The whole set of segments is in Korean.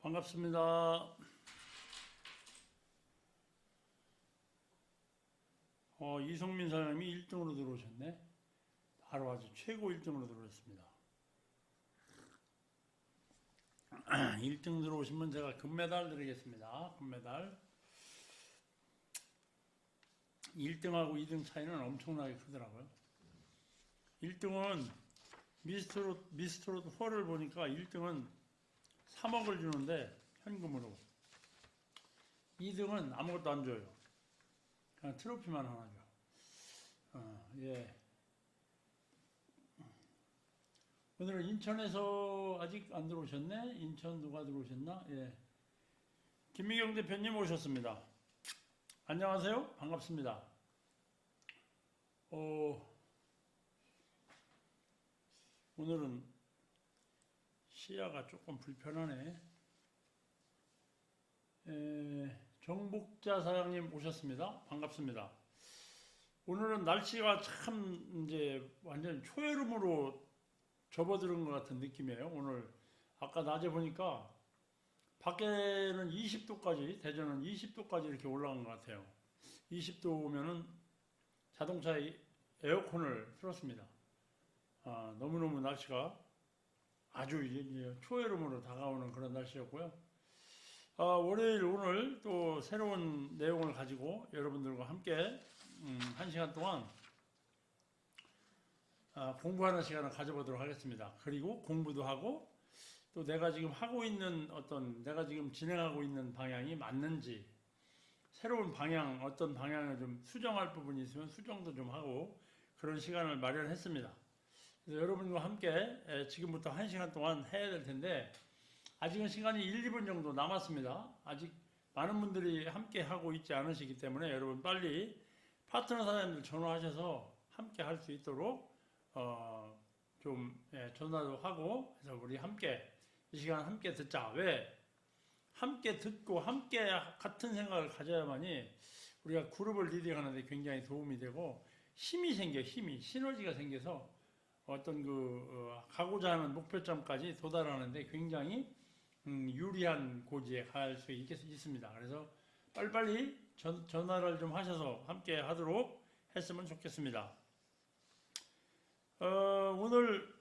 반갑습니다. 이성민 사장님이 1등으로 들어오셨네. 바로 아주 최고 1등으로 들어오셨습니다. 1등 들어오시면 제가 금메달 드리겠습니다. 금메달. 1등하고 2등 차이는 엄청나게 크더라고요. 1등은 미스트롯 홀을 보니까 1등은 3억을 주는데 현금으로, 2등은 아무것도 안 줘요. 그냥 트로피만 하나 줘. 예. 오늘은 인천에서 아직 안 들어오셨네? 인천 누가 들어오셨나? 예. 김미경 대표님 오셨습니다. 안녕하세요. 반갑습니다. 오늘은 시야가 조금 불편하네. 정복자 사장님 오셨습니다. 반갑습니다. 오늘은 날씨가 참 이제 완전 초여름으로 접어드는 것 같은 느낌이에요. 오늘 아까 낮에 보니까 밖에는 20도까지, 대전은 20도까지 이렇게 올라간 것 같아요. 20도 오면은 자동차에 에어컨을 틀었습니다. 너무너무 날씨가 아주 이제 초여름으로 다가오는 그런 날씨였고요. 월요일 오늘 또 새로운 내용을 가지고 여러분들과 함께 1시간 동안 공부하는 시간을 가져보도록 하겠습니다. 그리고 공부도 하고 또 내가 지금 하고 있는 내가 지금 진행하고 있는 방향이 맞는지, 새로운 방향, 어떤 방향을 좀 수정할 부분이 있으면 수정도 좀 하고 그런 시간을 마련했습니다. 그래서 여러분과 함께 지금부터 1시간 동안 해야 될 텐데, 아직은 시간이 1, 2분 정도 남았습니다. 아직 많은 분들이 함께 하고 있지 않으시기 때문에 여러분 빨리 파트너 사장님들 전화하셔서 함께 할 수 있도록 전화도 하고 해서 우리 함께 이 시간 함께 듣자. 왜? 함께 듣고 함께 같은 생각을 가져야만이 우리가 그룹을 리딩하는데 굉장히 도움이 되고 힘이 생겨, 시너지가 생겨서 가고자 하는 목표점까지 도달하는데 굉장히 유리한 고지에 갈 수 있습니다. 그래서 빨리빨리 전화를 좀 하셔서 함께 하도록 했으면 좋겠습니다. 오늘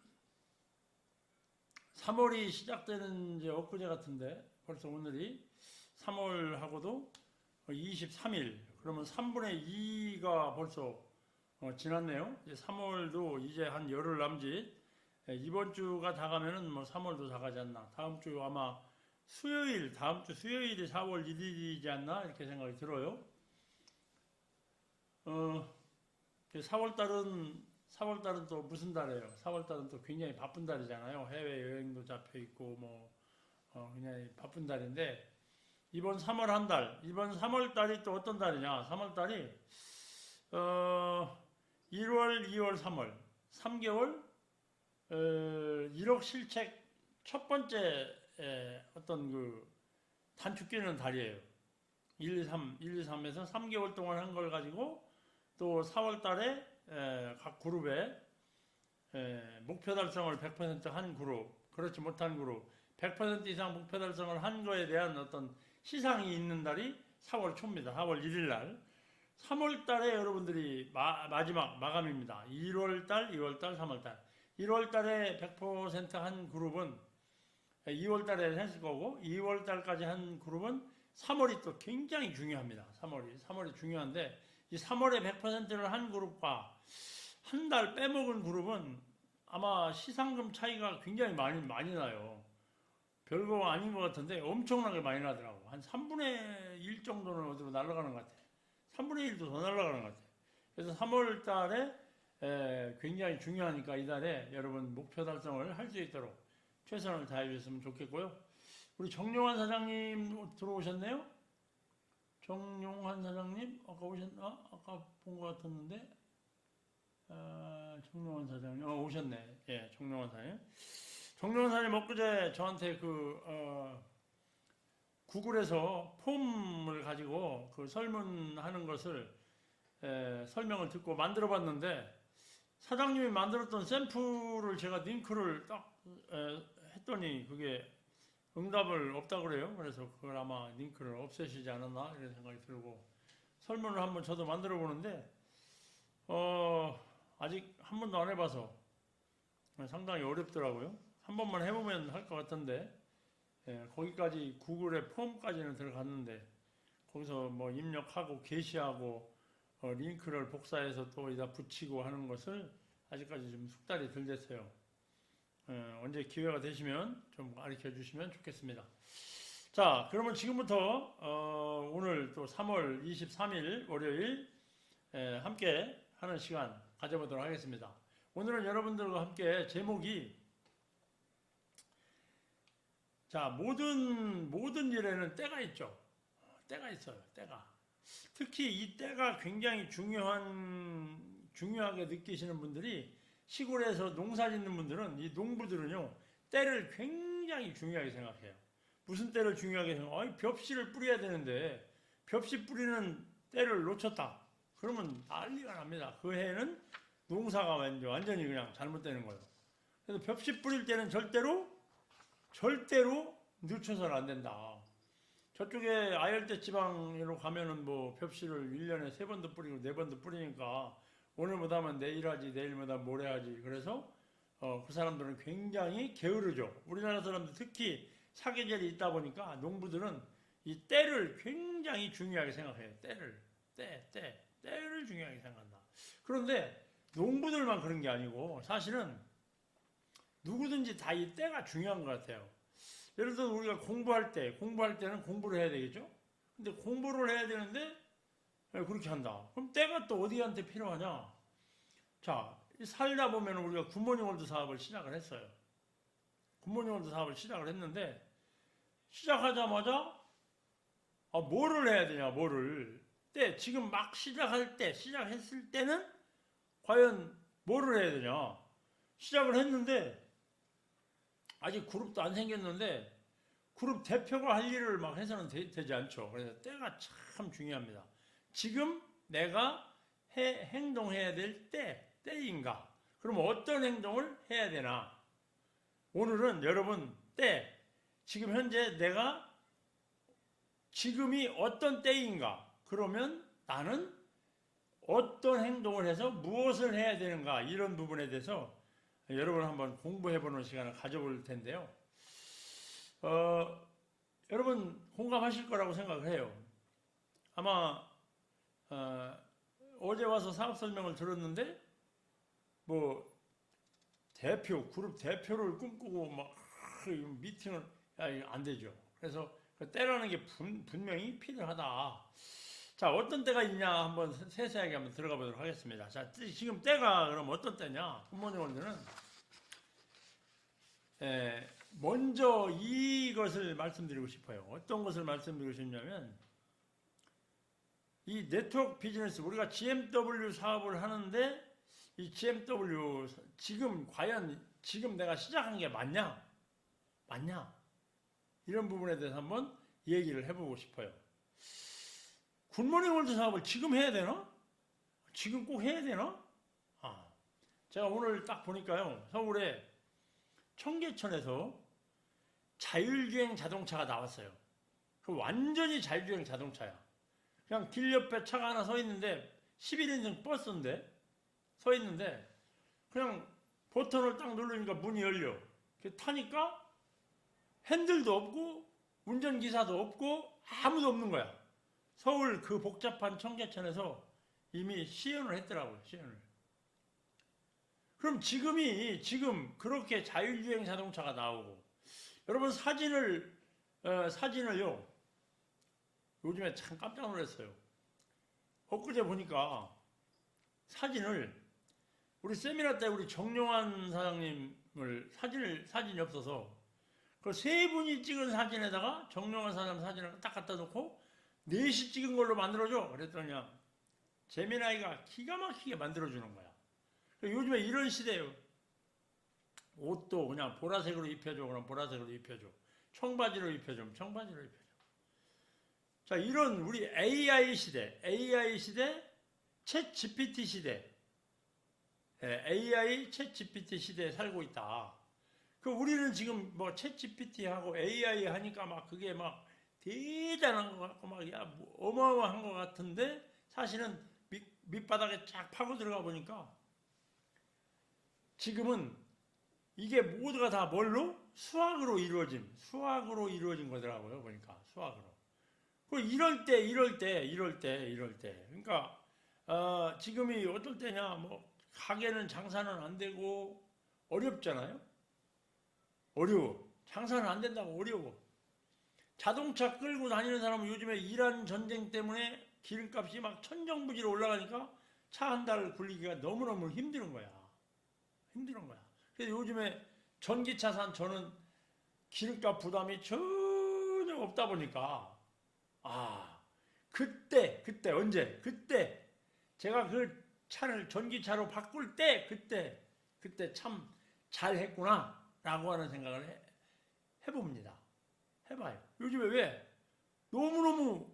3월이 시작되는 이제 엊그제 같은데 벌써 오늘이 3월하고도 23일, 그러면 3분의 2가 벌써 지났네요. 이제 3월도 이제 한 열흘 남짓. 이번 주가 다 가면은 3월도 다 가지 않나. 다음 주 아마 다음 주 수요일이 4월 1일이지 않나 이렇게 생각이 들어요. 4월달은 또 무슨 달이에요? 4월달은 또 굉장히 바쁜 달이잖아요. 해외 여행도 잡혀 있고 굉장히 바쁜 달인데, 이번 3월 한 달, 이번 3월달이 또 어떤 달이냐? 3월달이 1월, 2월, 3월 3개월 1억 실책 첫 번째 단축 끼는 달이에요. 1, 2, 3에서 3개월 동안 한 걸 가지고 또 4월 달에 각 그룹에 목표 달성을 100%한 그룹, 그렇지 못한 그룹, 100% 이상 목표 달성을 한 거에 대한 어떤 시상이 있는 달이 4월 초입니다. 4월 1일 날. 3월 달에 여러분들이 마지막 마감입니다. 1월 달, 2월 달, 3월 달. 1월 달에 100%한 그룹은 2월 달에 했을 거고, 2월 달까지 한 그룹은 3월이 또 굉장히 중요합니다. 3월이 중요한데, 이 3월에 100%를 한 그룹과 한 달 빼먹은 그룹은 아마 시상금 차이가 굉장히 많이 나요. 별거 아닌 것 같은데 엄청나게 많이 나더라고. 한 3분의 1 정도는 어디로 날아가는 것 같아요. 3분의 1도 더 날아가는 것 같아요. 그래서 3월 달에 굉장히 중요하니까 이 달에 여러분 목표 달성을 할 수 있도록 최선을 다해 주셨으면 좋겠고요. 우리 정용환 사장님 들어오셨네요? 정용환 사장님 아까 오셨나? 아까 본 것 같았는데 정용환 사장님 오셨네. 예, 정용환 사장님. 정용환 사장님 엊그제 저한테 구글에서 폼을 가지고 설문하는 것을 설명을 듣고 만들어 봤는데, 사장님이 만들었던 샘플을 제가 링크를 딱 했더니 그게 응답을 없다 그래요. 그래서 그걸 아마 링크를 없애시지 않았나 이런 생각이 들고 설문을 한번 저도 만들어 보는데 아직 한 번도 안 해봐서 상당히 어렵더라고요. 한 번만 해보면 할 것 같은데 거기까지 구글의 폼까지는 들어갔는데 거기서 뭐 입력하고 게시하고 링크를 복사해서 또 여기다 붙이고 하는 것을 아직까지 좀 숙달이 덜 됐어요. 언제 기회가 되시면 좀 가르쳐 주시면 좋겠습니다. 자, 그러면 지금부터 오늘 또 3월 23일 월요일 함께 하는 시간 가져보도록 하겠습니다. 오늘은 여러분들과 함께 제목이 자, 모든 일에는 때가 있죠. 때가 있어요. 때가. 특히 이 때가 굉장히 중요하게 느끼시는 분들이 시골에서 농사 짓는 분들은 이 농부들은요. 때를 굉장히 중요하게 생각해요. 무슨 때를 중요하게 생각해요? 벽씨를 뿌려야 되는데 벽씨 뿌리는 때를 놓쳤다. 그러면 난리가 납니다. 그 해에는 농사가 완전히 그냥 잘못되는 거예요. 그래서 벽씨 뿌릴 때는 절대로 늦춰서는 안 된다. 저쪽에 아열대 지방으로 가면은 뭐 벽씨를 1년에 3번도 뿌리고 4번도 뿌리니까 오늘 못하면 내일 하지, 내일 못하면 모레 하지. 그래서 그 사람들은 굉장히 게으르죠. 우리나라 사람들 특히 사계절이 있다 보니까 농부들은 이 때를 굉장히 중요하게 생각해요. 때를 중요하게 생각한다. 그런데 농부들만 그런 게 아니고 사실은 누구든지 다 이 때가 중요한 것 같아요. 예를 들어 우리가 공부할 때는 공부를 해야 되겠죠? 근데 공부를 해야 되는데 그렇게 한다. 그럼 때가 또 어디한테 필요하냐? 자, 살다 보면 우리가 굿모닝 월드 사업을 시작을 했어요. 굿모닝 월드 사업을 시작을 했는데 시작하자마자 뭐를 해야 되냐, 지금 막 시작했을 때는 과연 뭐를 해야 되냐? 시작을 했는데 아직 그룹도 안 생겼는데 그룹 대표가 할 일을 막 해서는 되지 않죠. 그래서 때가 참 중요합니다. 지금 내가 행동해야 될 때인가? 그럼 어떤 행동을 해야 되나? 오늘은 여러분 지금 현재 내가 지금이 어떤 때인가? 그러면 나는 어떤 행동을 해서 무엇을 해야 되는가? 이런 부분에 대해서 여러분 한번 공부해보는 시간을 가져볼 텐데요. 여러분 공감하실 거라고 생각을 해요. 아마 어제 와서 사업 설명을 들었는데 뭐 그룹 대표를 꿈꾸고 막 미팅을 안 되죠. 그래서 그 때라는 게 분명히 필요하다. 자, 어떤 때가 있냐 한번 세세하게 한번 들어가 보도록 하겠습니다. 자, 지금 때가 그럼 어떤 때냐? 굿모닝 월드는 먼저 이것을 말씀드리고 싶어요. 어떤 것을 말씀드리고 싶냐면 이 네트워크 비즈니스 우리가 GMW 사업을 하는데 이 GMW 과연 지금 내가 시작한 게 맞냐? 이런 부분에 대해서 한번 얘기를 해보고 싶어요. 굿모닝 월드 사업을 지금 해야 되나? 지금 꼭 해야 되나? 제가 오늘 딱 보니까요. 서울에 청계천에서 자율주행 자동차가 나왔어요. 그 완전히 자율주행 자동차야. 그냥 길 옆에 차가 하나 서 있는데 11인승 버스인데 서 있는데 그냥 버튼을 딱 누르니까 문이 열려. 타니까 핸들도 없고 운전기사도 없고 아무도 없는 거야. 서울 그 복잡한 청계천에서 이미 시연을 했더라고요. 그럼 지금 그렇게 자율주행 자동차가 나오고 여러분 사진을요 요즘에 참 깜짝 놀랐어요. 엊그제 보니까 사진을 우리 세미나 때 우리 정용환 사장님을 사진이 없어서 그 세 분이 찍은 사진에다가 정용환 사장님 사진을 딱 갖다 놓고 넷이 찍은 걸로 만들어줘. 그랬더니 재미나이가 기가 막히게 만들어주는 거야. 요즘에 이런 시대예요. 옷도 그냥 보라색으로 입혀줘. 그럼 보라색으로 입혀줘. 청바지로 입혀줘. 청바지로 입혀줘. 자, 이런 우리 AI 시대, 챗 GPT 시대, AI 챗 GPT 시대에 살고 있다. 그 우리는 지금 뭐 챗GPT 하고 AI 하니까 막 그게 막 대단한 것 같고 막 야, 뭐 어마어마한 것 같은데 사실은 밑바닥에 쫙 파고 들어가 보니까 지금은 이게 모두가 다 뭘로? 수학으로 이루어진 거더라고요. 보니까 수학으로. 그 이럴 때. 그러니까 지금이 어떨 때냐? 뭐 가게는 장사는 안 되고 어렵잖아요. 어려워. 장사는 안 된다고 어려워. 자동차 끌고 다니는 사람은 요즘에 이란 전쟁 때문에 기름값이 막 천정부지로 올라가니까 차 한 달 굴리기가 너무너무 힘든 거야. 그래서 요즘에 전기차 산 저는 기름값 부담이 전혀 없다 보니까 그때 제가 그 차를 전기차로 바꿀 때 그때 참 잘했구나 라고 하는 생각을 해봅니다. 해봐요. 요즘에 왜 너무너무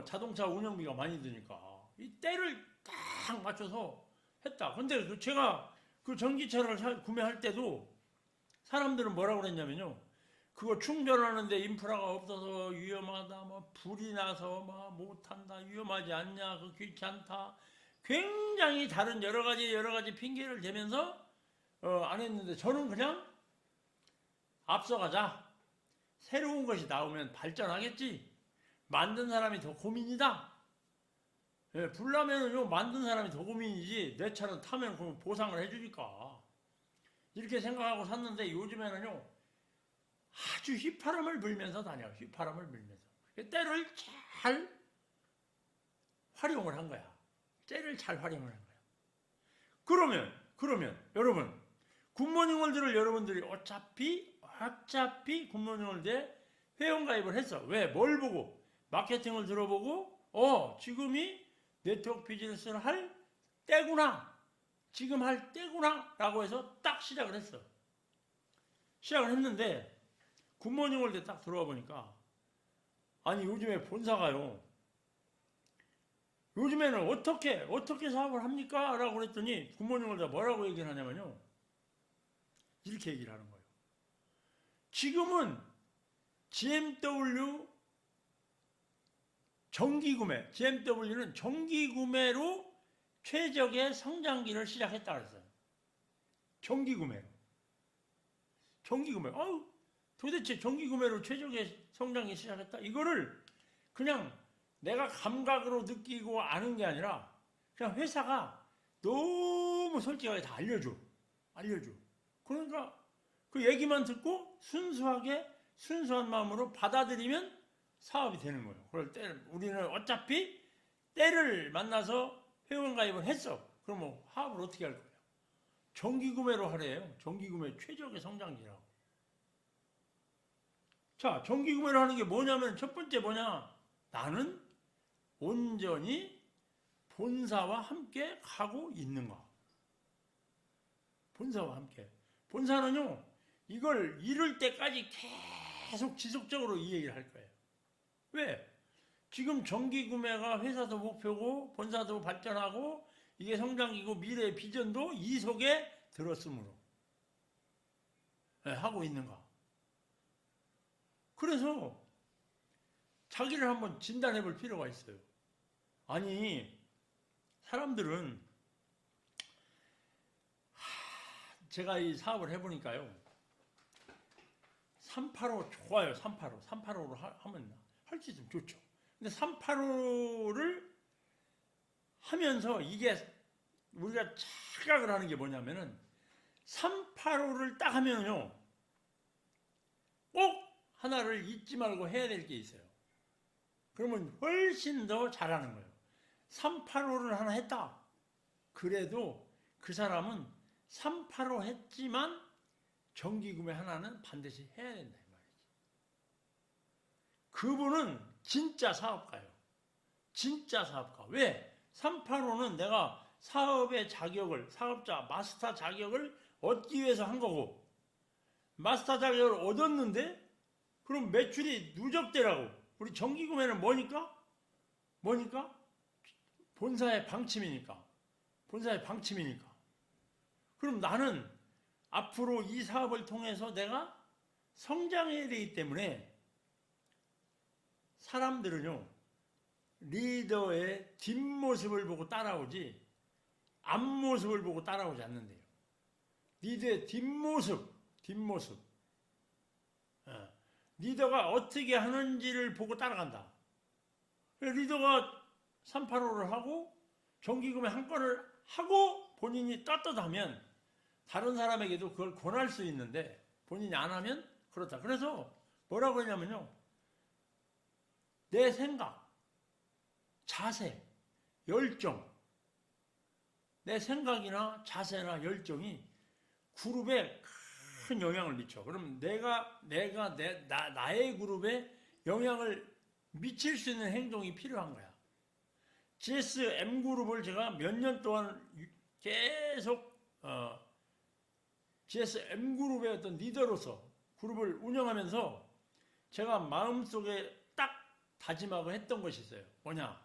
자동차 운영비가 많이 드니까 이 때를 딱 맞춰서 했다. 근데 제가 그 전기차를 구매할 때도 사람들은 뭐라고 그랬냐면요. 그거 충전하는데 인프라가 없어서 위험하다, 뭐 불이 나서 뭐 못한다, 위험하지 않냐, 그 귀찮다. 굉장히 다른 여러 가지 핑계를 대면서 안 했는데 저는 그냥 앞서가자. 새로운 것이 나오면 발전하겠지. 만든 사람이 더 고민이다. 예, 불나면은요 만든 사람이 더 고민이지 내 차는 타면 그럼 보상을 해주니까 이렇게 생각하고 샀는데 요즘에는요 아주 휘파람을 불면서 다녀요. 휘파람을 불면서 때를 잘 활용을 한 거야. 때를 잘 활용을 한 거야. 그러면 여러분 굿모닝월드를 여러분들이 어차피 굿모닝월드에 회원가입을 했어. 왜? 뭘 보고? 마케팅을 들어보고 지금이 네트워크 비즈니스를 할 때구나. 지금 할 때구나 라고 해서 딱 시작을 했어. 시작을 했는데 굿모닝월드에 딱 들어와 보니까 아니 요즘에 본사가요. 요즘에는 어떻게 사업을 합니까? 라고 그랬더니 굿모닝월드가 뭐라고 얘기를 하냐면요. 이렇게 얘기를 하는 거예요. 지금은 GMW GMW는 정기구매로 최적의 성장기를 시작했다 그랬어요. 정기구매로. 도대체 정기구매로 최적의 성장기 시작했다? 이거를 그냥 내가 감각으로 느끼고 아는 게 아니라 그냥 회사가 너무 솔직하게 다 알려줘. 그러니까 그 얘기만 듣고 순수한 마음으로 받아들이면 사업이 되는 거예요. 그럴 때 우리는 어차피 때를 만나서 회원 가입을 했어. 그럼 뭐 사업을 어떻게 할 거예요? 정기구매로 하래요. 정기구매 최적의 성장기라고. 자, 정기구매로 하는 게 뭐냐면 첫 번째 뭐냐? 나는 온전히 본사와 함께 가고 있는 거. 본사와 함께. 본사는요, 이걸 이룰 때까지 계속 지속적으로 이 얘기를 할 거예요. 왜? 지금 정기구매가 회사도 목표고 본사도 발전하고 이게 성장이고 미래의 비전도 이 속에 들었으므로 하고 있는가. 그래서 자기를 한번 진단해 볼 필요가 있어요. 아니 사람들은 제가 이 사업을 해보니까요. 385 좋아요. 385로 하면 할 수 있으면 좋죠. 근데 385를 하면서 이게 우리가 착각을 하는 게 뭐냐면은 385를 딱 하면요. 꼭 하나를 잊지 말고 해야 될 게 있어요. 그러면 훨씬 더 잘하는 거예요. 385를 하나 했다. 그래도 그 사람은 385 했지만 정기구매 하나는 반드시 해야 된다 이 말이지. 그분은 진짜 사업가예요. 진짜 사업가. 왜? 385는 내가 사업의 자격을, 사업자 마스터 자격을 얻기 위해서 한 거고 마스터 자격을 얻었는데 그럼 매출이 누적되라고. 우리 정기구매는 뭐니까? 본사의 방침이니까. 그럼 나는 앞으로 이 사업을 통해서 내가 성장해야 되기 때문에 사람들은요, 리더의 뒷모습을 보고 따라오지 앞모습을 보고 따라오지 않는데요. 리더의 뒷모습. 리더가 어떻게 하는지를 보고 따라간다. 리더가 385를 하고 정기구매 한 건을 하고 본인이 떳떳하면 다른 사람에게도 그걸 권할 수 있는데 본인이 안 하면 그렇다. 그래서 뭐라고 하냐면요. 내 생각, 자세, 열정, 내 생각이나 자세나 열정이 그룹에 큰 영향을 미쳐. 그럼 나의 그룹에 영향을 미칠 수 있는 행동이 필요한 거야. GSM 그룹을 제가 몇 년 동안 계속 GSM 그룹의 어떤 리더로서 그룹을 운영하면서 제가 마음속에 딱 다짐하고 했던 것이 있어요. 뭐냐?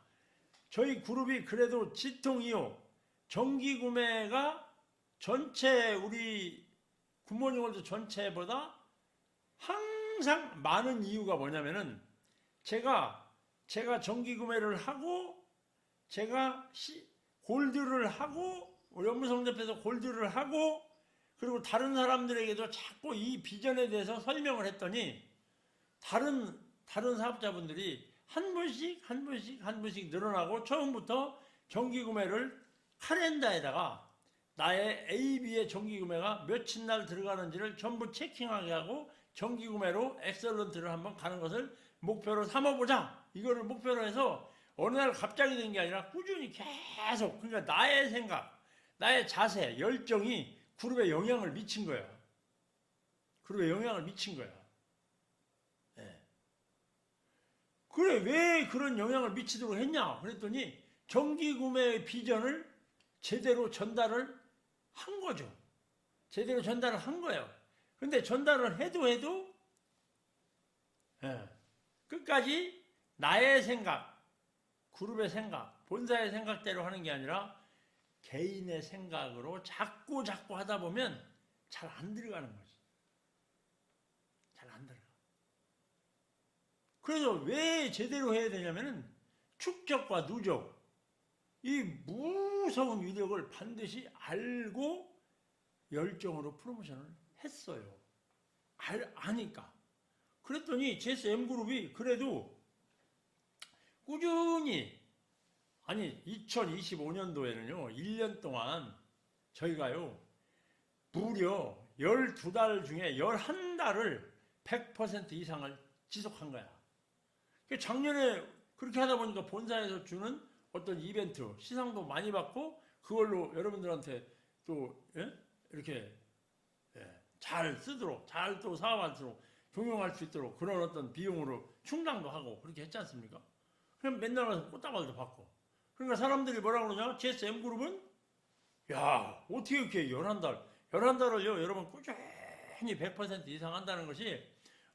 저희 그룹이 그래도 지통이요. 정기 구매가 전체 우리 굿모닝 월드 전체보다 항상 많은 이유가 뭐냐면은 제가 정기 구매를 하고 제가 골드를 하고 우리 업무성 대표에서 골드를 하고 그리고 다른 사람들에게도 자꾸 이 비전에 대해서 설명을 했더니 다른 사업자분들이 한 분씩 늘어나고 처음부터 정기 구매를 카렌다에다가 나의 AB의 정기 구매가 며칠 날 들어가는지를 전부 체킹하게 하고 정기 구매로 엑셀런트를 한번 가는 것을 목표로 삼아보자. 이거를 목표로 해서 어느 날 갑자기 된 게 아니라 꾸준히 계속, 그러니까 나의 생각, 나의 자세, 열정이 그룹에 영향을 미친 거야. 그룹에 영향을 미친 거야. 네. 그래, 왜 그런 영향을 미치도록 했냐? 그랬더니 정기 구매의 비전을 제대로 전달을 한 거죠. 제대로 전달을 한 거예요. 근데 전달을 해도 끝까지 나의 생각, 그룹의 생각, 본사의 생각대로 하는 게 아니라 개인의 생각으로 자꾸 하다 보면 잘 안 들어가는 거지. 잘 안 들어가. 그래서 왜 제대로 해야 되냐면은 축적과 누적, 이 무서운 위력을 반드시 알고 열정으로 프로모션을 했어요. 아니까. 그랬더니 GSM그룹이 그래도 꾸준히, 아니 2025년도에는요 1년 동안 저희가요 무려 12달 중에 11달을 100% 이상을 지속한 거야. 작년에 그렇게 하다 보니까 본사에서 주는 어떤 이벤트, 시상도 많이 받고 그걸로 여러분들한테 또 이렇게 잘 쓰도록, 잘 또 사업할수록 경영할 수 있도록 그런 어떤 비용으로 충당도 하고 그렇게 했지 않습니까? 그럼 맨날 가서 꽃다발도 받고. 그러니까 사람들이 뭐라고 그러냐? GSM그룹은 야 어떻게 이렇게 11달을요 여러분 꾸준히 100% 이상 한다는 것이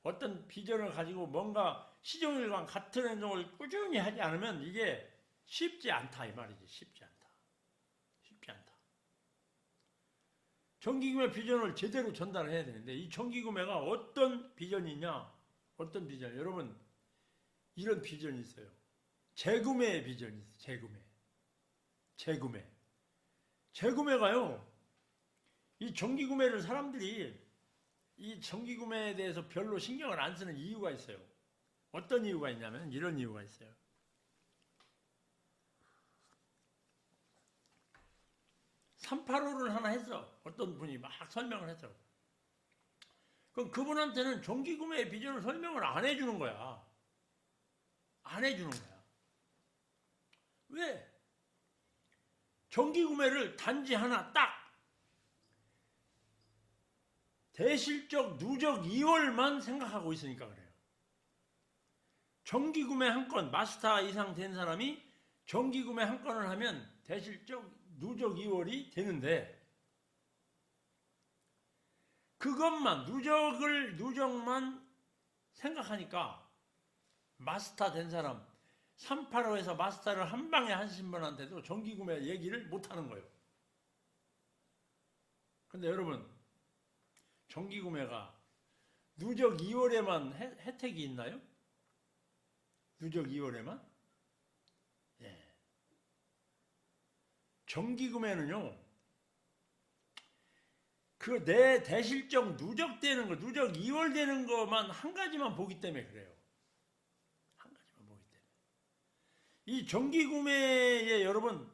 어떤 비전을 가지고 뭔가 시종일관 같은 행동을 꾸준히 하지 않으면 이게 쉽지 않다 이 말이지. 쉽지 않다. 정기구매 비전을 제대로 전달해야 되는데 이 정기구매가 어떤 비전이냐? 어떤 비전? 여러분 이런 비전이 있어요. 재구매의 비전이 있어요. 재구매가요. 이 정기구매를 사람들이 이 정기구매에 대해서 별로 신경을 안 쓰는 이유가 있어요. 어떤 이유가 있냐면 이런 이유가 있어요. (385를) 하나 했어. 어떤 분이 막 설명을 했어. 그럼 그분한테는 정기구매의 비전을 설명을 안 해주는 거야. 안 해주는 거야. 왜? 정기구매를 단지 하나 딱 대실적 누적 2월만 생각하고 있으니까 그래요. 정기구매 한 건, 마스터 이상 된 사람이 정기구매 한 건을 하면 대실적 누적 2월이 되는데 그것만 누적만 생각하니까 마스터 된 사람 385에서 마스터를 한 방에 하신 분한테도 정기구매 얘기를 못하는 거예요. 근데 여러분 정기구매가 누적 2월에만 혜택이 있나요? 누적 2월에만? 예. 정기구매는요, 그 내 대실적 누적되는 거, 누적 2월 되는 것만 한 가지만 보기 때문에 그래요. 한 가지만 보기 때문에. 이 정기구매에 여러분,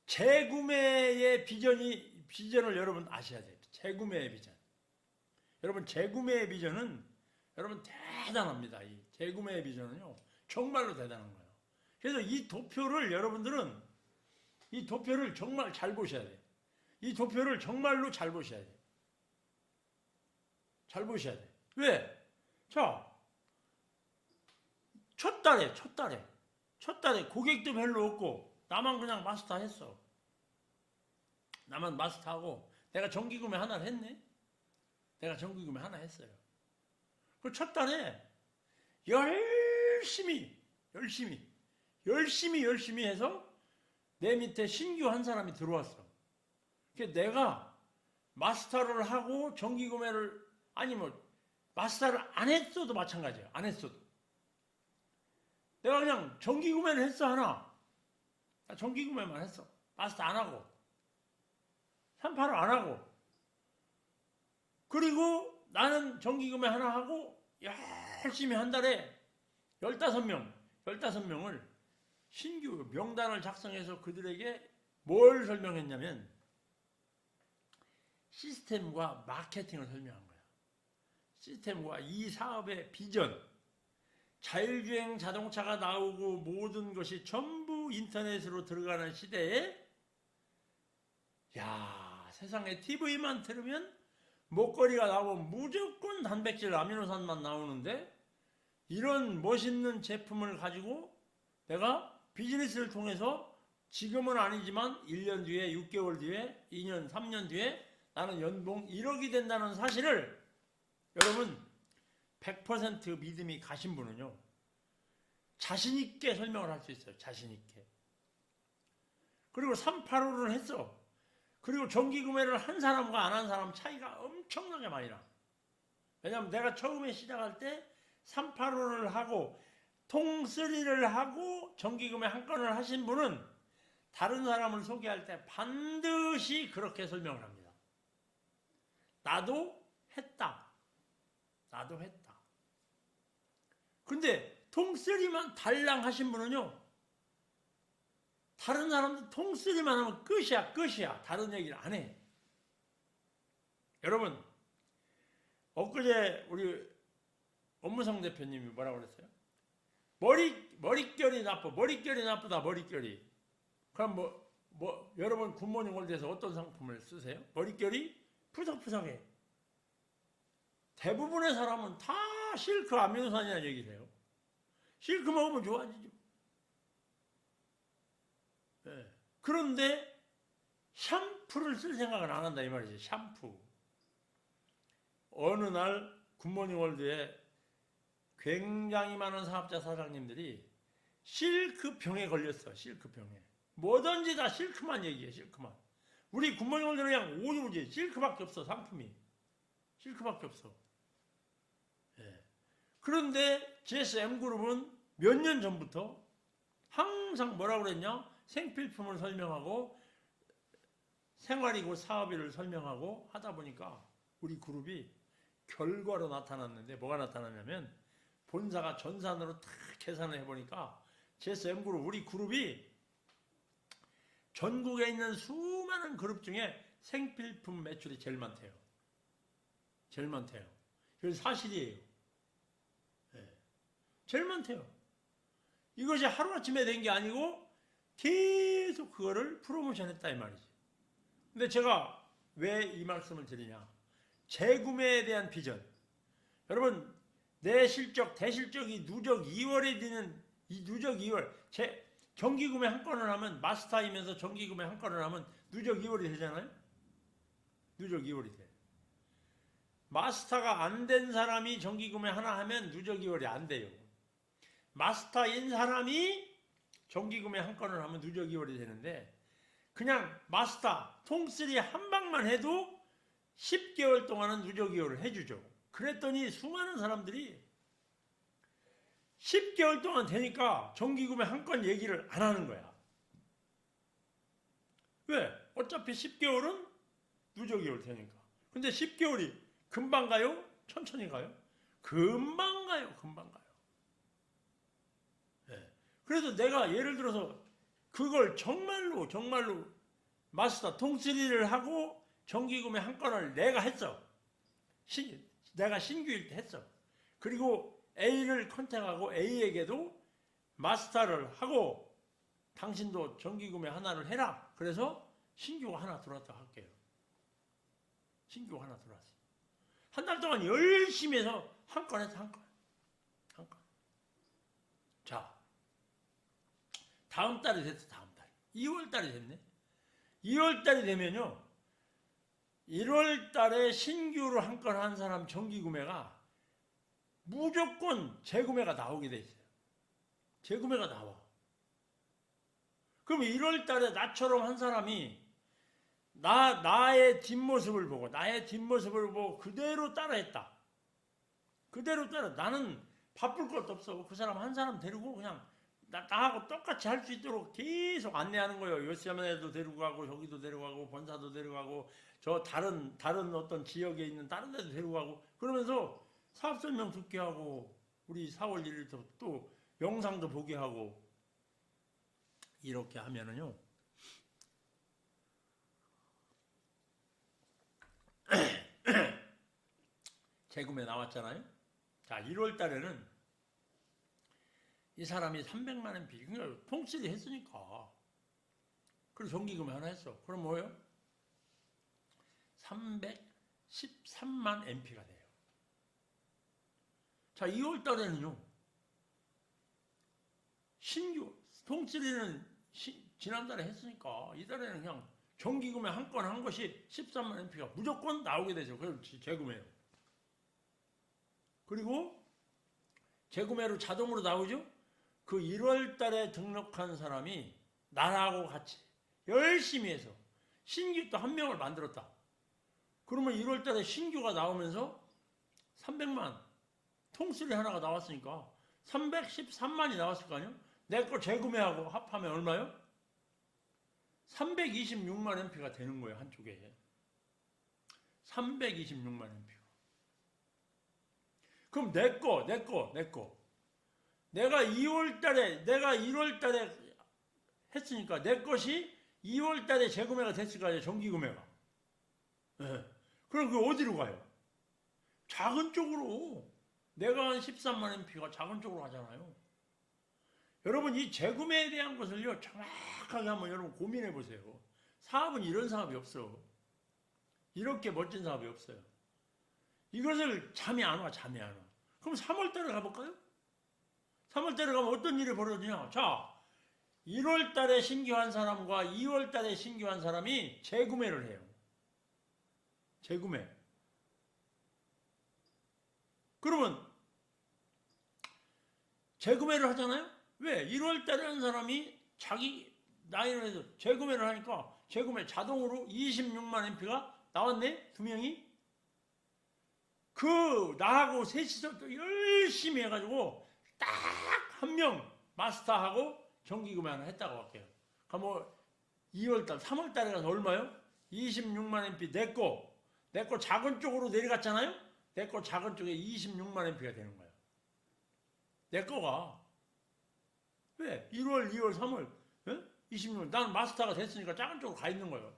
재구매의 비전을 여러분 아셔야 돼요. 재구매의 비전. 여러분, 재구매의 비전은 여러분 대단합니다. 이 재구매의 비전은요, 정말로 대단한 거예요. 그래서 이 도표를 여러분들은 이 도표를 정말 잘 보셔야 돼요. 이 도표를 정말로 잘 보셔야 돼요. 잘 보셔야 돼요. 왜? 자, 첫 달에 고객도 별로 없고 나만 그냥 마스터 했어. 나만 마스터하고 내가 정기구매 하나를 했네. 내가 정기구매 하나 했어요. 그 첫 달에 열심히 해서 내 밑에 신규 한 사람이 들어왔어. 내가 마스터를 하고 정기구매를, 마스터를 안 했어도 마찬가지야. 안 했어도. 내가 그냥 정기구매를 했어, 하나. 정기구매만 했어. 마스터 안 하고. 3파를 안 하고. 그리고 나는 정기구매 하나 하고 열심히 한 달에 15명을 신규 명단을 작성해서 그들에게 뭘 설명했냐면 시스템과 마케팅을 설명한 거야. 시스템과 이 사업의 비전, 자율주행 자동차가 나오고 모든 것이 전부 인터넷으로 들어가는 시대에 세상에 TV만 틀으면 목걸이가 나오면 무조건 단백질 아미노산만 나오는데 이런 멋있는 제품을 가지고 내가 비즈니스를 통해서 지금은 아니지만 1년 뒤에, 6개월 뒤에, 2년, 3년 뒤에 나는 연봉 1억이 된다는 사실을 여러분 100% 믿음이 가신 분은요, 자신있게 설명을 할 수 있어요. 자신있게. 그리고 385를 했어. 그리고 정기구매를 한 사람과 안 한 사람 차이가 엄청나게 많이 나. 왜냐하면 내가 처음에 시작할 때 385를 하고 통3를 하고 정기구매 한 건을 하신 분은 다른 사람을 소개할 때 반드시 그렇게 설명을 합니다. 나도 했다. 근데 통3만 달랑 하신 분은요, 다른 사람들 통3만 하면 끝이야. 다른 얘기를 안 해. 여러분, 엊그제 우리 업무성 대표님이 뭐라고 그랬어요? 머릿결이 나쁘다. 그럼 여러분 굿모닝 월드에서 어떤 상품을 쓰세요? 머릿결이 푸석푸석해. 대부분의 사람은 다 실크 아미노산이라는 얘기를 해요. 실크 먹으면 좋아지죠. 네. 그런데 샴푸를 쓸 생각은 안 한다 이 말이지. 샴푸. 어느 날 굿모닝 월드에 굉장히 많은 사업자 사장님들이 실크병에 걸렸어. 실크병에. 뭐든지 다 실크만 얘기해. 실크만. 우리 굿모닝 월드는 그냥 오로지 실크밖에 없어. 상품이. 실크밖에 없어. 예. 그런데 GSM그룹은 몇 년 전부터 항상 뭐라고 그랬냐? 생필품을 설명하고 생활이고 사업을 설명하고 하다 보니까 우리 그룹이 결과로 나타났는데, 뭐가 나타났냐면 본사가 전산으로 다 계산을 해보니까 GSM그룹, 우리 그룹이 전국에 있는 수많은 그룹 중에 생필품 매출이 제일 많대요. 그래서 사실이에요. 네. 제일 많대요. 이것이 하루아침에 된 게 아니고 계속 그거를 프로모션 했다 이 말이지. 근데 제가 왜 이 말씀을 드리냐. 재구매에 대한 비전. 여러분, 내 실적, 대실적이 누적 2월에 되는 이 누적 2월, 정기구매 한 건을 하면, 마스터이면서 정기구매 한 건을 하면 누적 2월이 되잖아요? 누적 2월이 돼. 마스터가 안 된 사람이 정기구매 하나 하면 누적 2월이 안 돼요. 마스터인 사람이 정기구매 한 건을 하면 누적 2월이 되는데, 그냥 마스터 통3 한 방만 해도 10개월 동안은 누적이율을 해주죠. 그랬더니 수많은 사람들이 10개월 동안 되니까 정기구매 한 건 얘기를 안 하는 거야. 왜? 어차피 10개월은 누적이율 되니까. 근데 10개월이 금방 가요? 천천히 가요? 금방 가요. 금방 가요. 네. 그래서 내가 예를 들어서 그걸 정말로 마스터 통쓰리를 하고 정기구매 한 건을 내가 했어. 내가 신규일 때 했어. 그리고 A를 컨택하고 A에게도 마스터를 하고 당신도 정기구매 하나를 해라. 그래서 신규가 하나 들어왔다 할게요. 신규가 하나 들어왔어. 한 달 동안 열심히 해서 한 건 했어. 한 건. 자, 다음 달이 됐어. 다음 달. 2월 달이 됐네. 2월 달이 되면요. 1월 달에 신규로 한 건 한 사람 정기구매가 무조건 재구매가 나오게 돼 있어요. 재구매가 나와. 그럼 1월 달에 나처럼 한 사람이 나의 뒷모습을 보고 그대로 따라했다. 그대로 따라. 나는 바쁠 것도 없어. 그 사람 한 사람 데리고 그냥 나하고 똑같이 할 수 있도록 계속 안내하는 거예요. 요시야마에도 데리고 가고 저기도 데리고 가고 본사도 데리고 가고 저 다른 어떤 지역에 있는 다른 데도 데리고 가고 그러면서 사업 설명 듣게 하고 우리 4월 1일부터 또 영상도 보게 하고 이렇게 하면은요. 재구매 나왔잖아요. 자, 1월 달에는 이 사람이 300만 원 비, 그러니까 통쓰리 했으니까. 그리고 정기구매 하나 했어. 그럼 뭐예요? 313만 MP가 돼요. 자, 2월 달에는요. 신규, 통쓰리는 지난달에 했으니까 이달에는 그냥 정기구매 한 건 한 것이 13만 MP가 무조건 나오게 되죠. 그럼 재구매로. 그리고 재구매로 자동으로 나오죠. 그 1월 달에 등록한 사람이 나하고 같이 열심히 해서 신규 또 한 명을 만들었다. 그러면 1월 달에 신규가 나오면서 300만 통쓰리 하나가 나왔으니까 313만이 나왔을 거 아니에요? 내 거 재구매하고 합하면 얼마요? 326만 MP가 되는 거예요. 한쪽에. 326만 MP가. 그럼 내 거. 내가 1월 달에 했으니까 내 것이 2월 달에 재구매가 됐을 거 아니에요. 정기구매가. 네. 그럼 그게 어디로 가요? 작은 쪽으로. 내가 한 13만 MP가 작은 쪽으로 가잖아요. 여러분 이 재구매에 대한 것을요. 정확하게 한번 여러분 고민해 보세요. 사업은 이런 사업이 없어. 이렇게 멋진 사업이 없어요. 이것을 잠이 안 와. 그럼 3월 달에 가볼까요? 3월 달에 가면 어떤 일이 벌어지냐? 자, 1월 달에 신규한 사람과 2월 달에 신규한 사람이 재구매를 해요. 재구매. 그러면 재구매를 하잖아요? 왜? 1월 달에 한 사람이 자기 나이로 해서 재구매를 하니까 재구매 자동으로 26만 MP가 나왔네? 두 명이? 나하고 셋이서 또 열심히 해가지고 딱 한 명 마스터하고 정기구매 하나 했다고 할게요. 그럼 뭐 2월달, 3월달에 가서 얼마요? 26만 MP 내 거 작은 쪽으로 내려갔잖아요? 내 거 작은 쪽에 26만 MP가 되는 거예요. 내 거가. 왜? 1월, 2월, 3월, 26만. 나는 마스터가 됐으니까 작은 쪽으로 가 있는 거예요.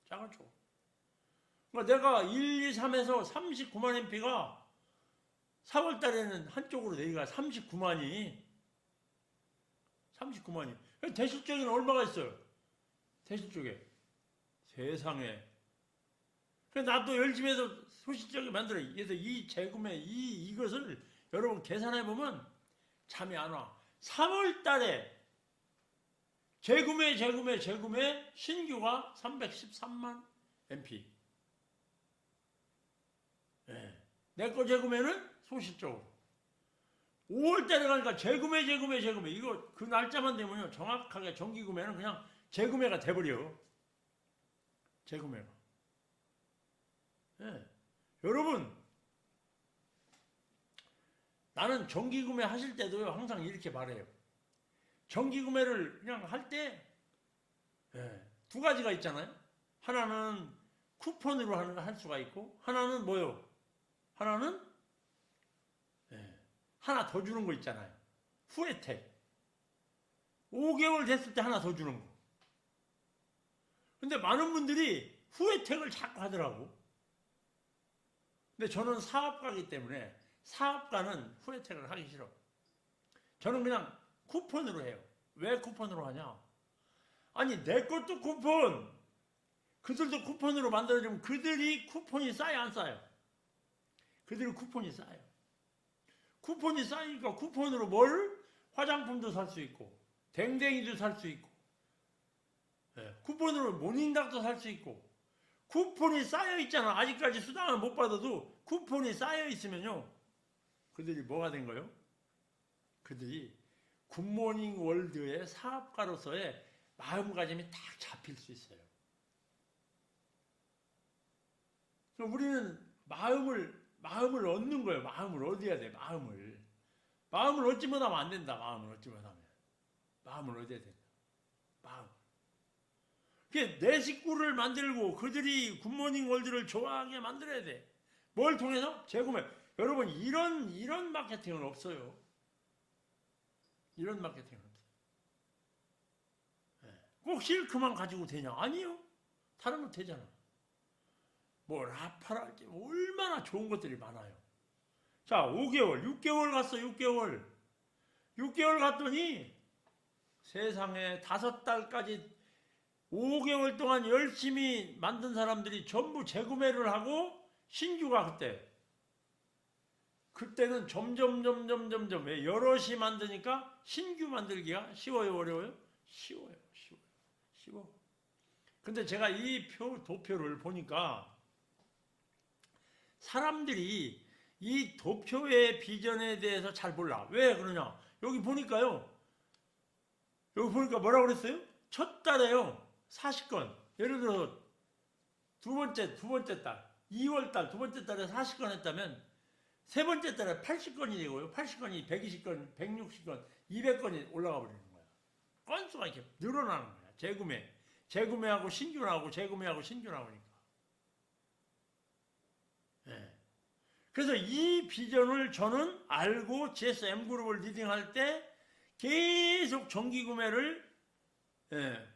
작은 쪽. 그러니까 내가 1, 2, 3에서 39만 MP가 4월 달에는 한쪽으로 내려가 39만이. 대실적인 얼마가 있어요? 대실적에. 세상에. 그래서 나도 열심히 해서 소실적에 만들어요. 그래서 이 재구매, 이것을 여러분 계산해보면 잠이 안 와. 3월 달에 재구매, 신규가 313만 MP. 네. 내 거 재구매는 소실적으로. 5월달에 가니까 재구매. 이거 그 날짜만 되면요. 정확하게 정기구매는 그냥 재구매가 돼버려. 재구매가. 예. 여러분, 나는 정기구매 하실 때도요, 항상 이렇게 말해요. 정기구매를 그냥 할 때, 두 가지가 있잖아요. 하나는 쿠폰으로 할 수가 있고, 하나는 뭐요? 하나는, 하나 더 주는 거 있잖아요. 후혜택. 5개월 됐을 때 하나 더 주는 거. 근데 많은 분들이 후혜택을 자꾸 하더라고. 근데 저는 사업가이기 때문에 사업가는 후혜택을 하기 싫어. 저는 그냥 쿠폰으로 해요. 왜 쿠폰으로 하냐? 아니, 내 것도 쿠폰! 그들도 쿠폰으로 만들어주면 그들이 쿠폰이 쌓여 안 쌓여? 그들이 쿠폰이 쌓여. 쿠폰이 쌓이니까 쿠폰으로 뭘? 화장품도 살 수 있고, 댕댕이도 살 수 있고, 쿠폰으로 모닝닭도 살 수 있고, 쿠폰이 쌓여 있잖아. 아직까지 수당을 못 받아도 쿠폰이 쌓여 있으면요. 그들이 뭐가 된 거예요? 그들이 굿모닝 월드의 사업가로서의 마음가짐이 딱 잡힐 수 있어요. 그럼 우리는 마음을 얻는 거예요. 마음을 얻어야 돼. 마음을 얻지 못하면 안 된다. 마음을 얻지 못하면. 마음을 얻어야 된다. 마음. 내 식구를 만들고 그들이 굿모닝 월드를 좋아하게 만들어야 돼. 뭘 통해서? 재구매. 여러분, 이런 마케팅은 없어요. 이런 마케팅은 없어요. 꼭 실크만 가지고 되냐? 아니요. 다른 거 되잖아. 뭐 라파랄지 얼마나 좋은 것들이 많아요. 자, 5개월, 6개월 갔어. 6개월 갔더니 세상에 5달까지 5개월 동안 열심히 만든 사람들이 전부 재구매를 하고 신규가 그때는 점점 왜 여럿이 만드니까 신규 만들기가 쉬워요, 어려워요? 쉬워요. 근데 제가 이 도표를 보니까 사람들이 이 도표의 비전에 대해서 잘 몰라. 왜 그러냐? 여기 보니까 뭐라고 그랬어요? 첫 달에요, 40건. 예를 들어서 두 번째 달, 2월 달, 두 번째 달에 40건 했다면 세 번째 달에 80건이 되고요. 80건이 120건, 160건, 200건이 올라가 버리는 거야. 건수가 이렇게 늘어나는 거야. 재구매하고 신규 나오고 재구매하고 신규 나오니까. 그래서 이 비전을 저는 알고 GSM그룹을 리딩할 때 계속 정기구매를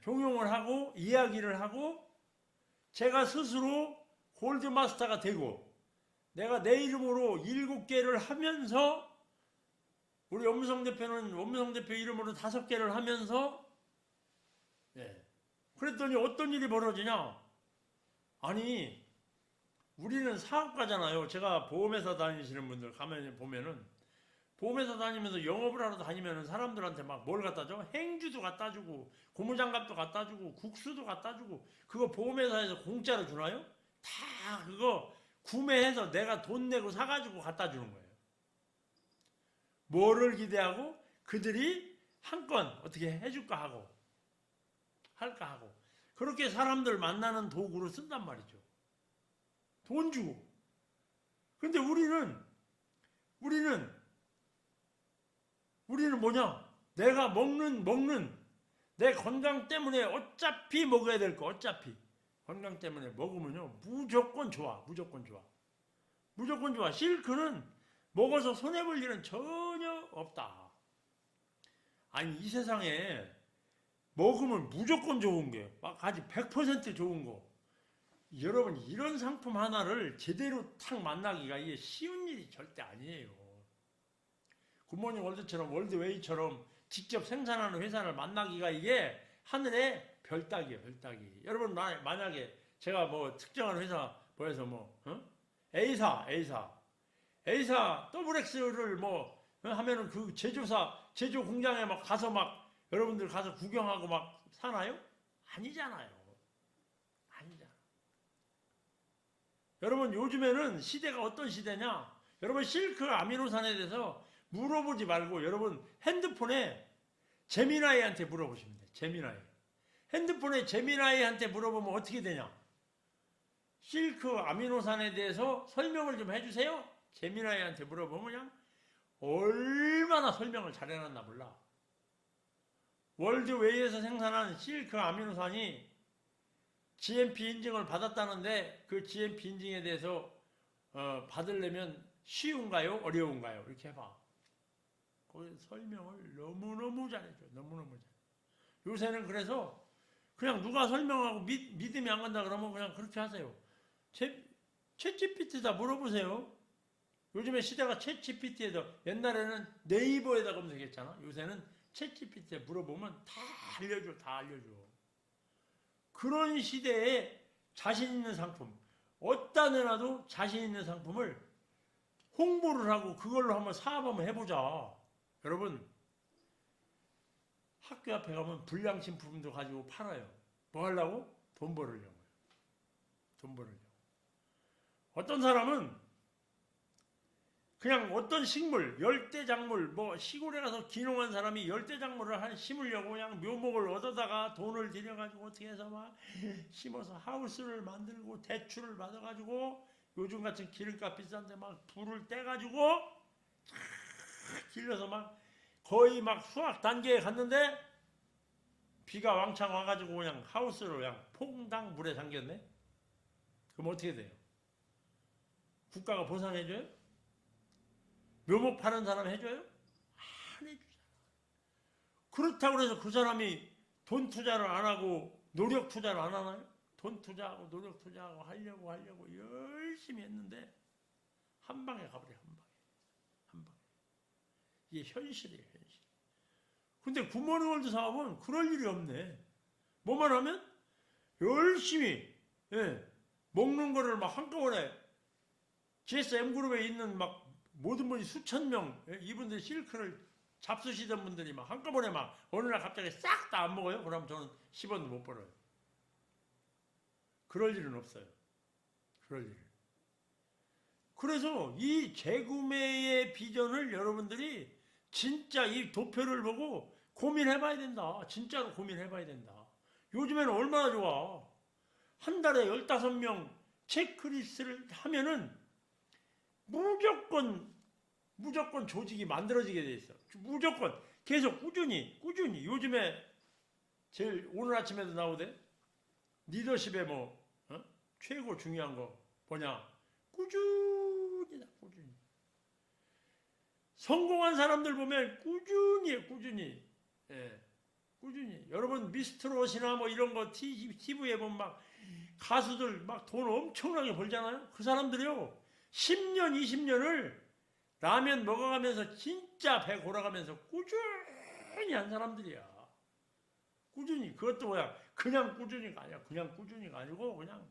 종용을 하고 이야기를 하고 제가 스스로 골드마스터가 되고 내가 내 이름으로 7개를 하면서 우리 엄성 대표는 엄성 대표 이름으로 5개를 하면서 그랬더니 어떤 일이 벌어지냐? 아니, 우리는 사업가잖아요. 제가 보험회사 다니시는 분들 가면 보면은 보험회사 다니면서 영업을 하러 다니면은 사람들한테 막 뭘 갖다 줘? 행주도 갖다 주고 고무장갑도 갖다 주고 국수도 갖다 주고 그거 보험회사에서 공짜로 주나요? 다 그거 구매해서 내가 돈 내고 사가지고 갖다 주는 거예요. 뭐를 기대하고 그들이 한 건 어떻게 해줄까 하고 할까 하고 그렇게 사람들 만나는 도구로 쓴단 말이죠. 돈 주고. 근데 우리는 뭐냐? 내가 먹는 내 건강 때문에 어차피 먹어야 될 거 어차피 건강 때문에 먹으면요 무조건 좋아. 실크는 먹어서 손해볼 일은 전혀 없다. 아니 이 세상에 먹으면 무조건 좋은 게 막 아주 100% 좋은 거. 여러분 이런 상품 하나를 제대로 탁 만나기가 이게 쉬운 일이 절대 아니에요. 굿모닝 월드처럼 월드웨이처럼 직접 생산하는 회사를 만나기가 이게 하늘의 별따기예요. 별따기. 여러분 만약에 제가 뭐 특정한 회사 보여서 A사 WX를 하면은 그 제조 공장에 막 가서 막 여러분들 가서 구경하고 막 사나요? 아니잖아요. 여러분 요즘에는 시대가 어떤 시대냐? 여러분 실크 아미노산에 대해서 물어보지 말고 여러분 핸드폰에 제미나이한테 물어보시면 돼요. 제미나이. 핸드폰에 제미나이한테 물어보면 어떻게 되냐? 실크 아미노산에 대해서 설명을 좀 해주세요. 재민아이한테 물어보면 그냥 얼마나 설명을 잘해놨나 몰라. 월드웨이에서 생산한 실크 아미노산이 GMP 인증을 받았다는데 그 GMP 인증에 대해서 받으려면 쉬운가요? 어려운가요? 이렇게 해봐. 거기 설명을 너무너무 잘해줘. 너무너무 잘해. 요새는 그래서 그냥 누가 설명하고 믿음이 안 간다 그러면 그냥 그렇게 하세요. 챗GPT다 물어보세요. 요즘에 시대가 챗GPT에서 옛날에는 네이버에다 검색했잖아. 요새는 챗GPT에 물어보면 다 알려줘. 다 알려줘. 그런 시대에 자신 있는 상품, 어디다 내놔도 자신 있는 상품을 홍보를 하고 그걸로 한번 사업 한번 해보자. 여러분, 학교 앞에 가면 불량식품도 가지고 팔아요. 뭐 하려고? 돈 벌으려고요. 돈 벌으려고. 어떤 사람은 그냥 어떤 식물, 열대작물, 뭐 시골에 가서 기농한 사람이 열대작물을 심으려고 그냥 묘목을 얻어다가 돈을 들여가지고 어떻게 해서 막 심어서 하우스를 만들고 대출을 받아가지고 요즘 같은 기름값 비싼데 막 불을 떼가지고 길러서 막 거의 막 수확 단계에 갔는데 비가 왕창 와가지고 그냥 하우스를 그냥 퐁당 물에 잠겼네? 그럼 어떻게 돼요? 국가가 보상해줘요? 묘목 파는 사람 해줘요? 안 해주잖아. 그렇다고 해서 그 사람이 돈 투자를 안 하고 노력 투자를 안 하나요? 돈 투자하고 노력 투자하고 하려고 열심히 했는데 한 방에 가버려. 한 방에. 이게 현실이에요. 현실. 근데 굿모닝월드 사업은 그럴 일이 없네. 뭐만 하면 열심히 먹는 거를 막 한꺼번에 GSM그룹에 있는 막 모든 분이 수천 명 이분들 실크를 잡수시던 분들이 막 한꺼번에 막 어느 날 갑자기 싹 다 안 먹어요? 그럼 저는 10원도 못 벌어요. 그럴 일은 없어요. 그럴 일. 그래서 이 재구매의 비전을 여러분들이 진짜 이 도표를 보고 고민해봐야 된다. 진짜로 고민해봐야 된다. 요즘에는 얼마나 좋아. 한 달에 15명 체크리스트를 하면은 무조건 조직이 만들어지게 돼 있어. 무조건 계속 꾸준히 요즘에 제일 오늘 아침에도 나오대. 리더십의 최고 중요한 거 뭐냐? 꾸준히. 성공한 사람들 보면 꾸준히. 예. 꾸준히. 여러분 미스트롯이나 뭐 이런 거 TV에 보면 막 가수들 막 돈 엄청나게 벌잖아요. 그 사람들이요. 10년, 20년을 라면 먹어가면서 진짜 배 골아가면서 꾸준히 한 사람들이야. 꾸준히. 그것도 뭐야. 그냥 꾸준히가 아니야. 그냥 꾸준히가 아니고 그냥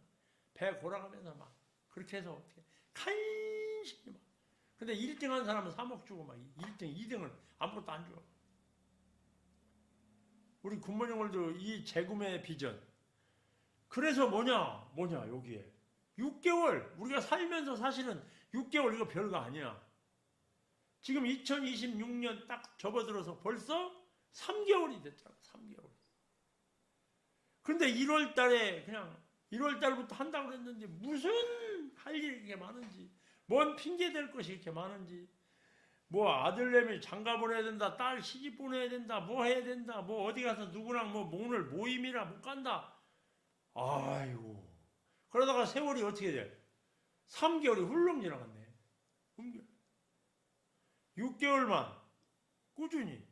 배 골아가면서 막 그렇게 해서 어떻게 간신히 막. 근데 1등 한 사람은 3억 주고 막 1등, 2등은 아무것도 안 줘. 우리 굿모닝월드 이 재구매 비전. 그래서 뭐냐 여기에 6개월 우리가 살면서 사실은 6개월 이거 별거 아니야. 지금 2026년 딱 접어들어서 벌써 3개월이 됐잖아. 3개월. 근데 1월달에 그냥 1월달부터 한다고 그랬는데 무슨 할 일이 이렇게 많은지, 뭔 핑계 댈 것이 이렇게 많은지, 뭐 아들내미 장가 보내야 된다, 딸 시집 보내야 된다, 뭐 해야 된다, 뭐 어디 가서 누구랑 뭐 오늘 모임이라 못 간다. 아이고. 그러다가 세월이 어떻게 돼? 3개월이 훌렁 지나갔네. 6개월만 꾸준히.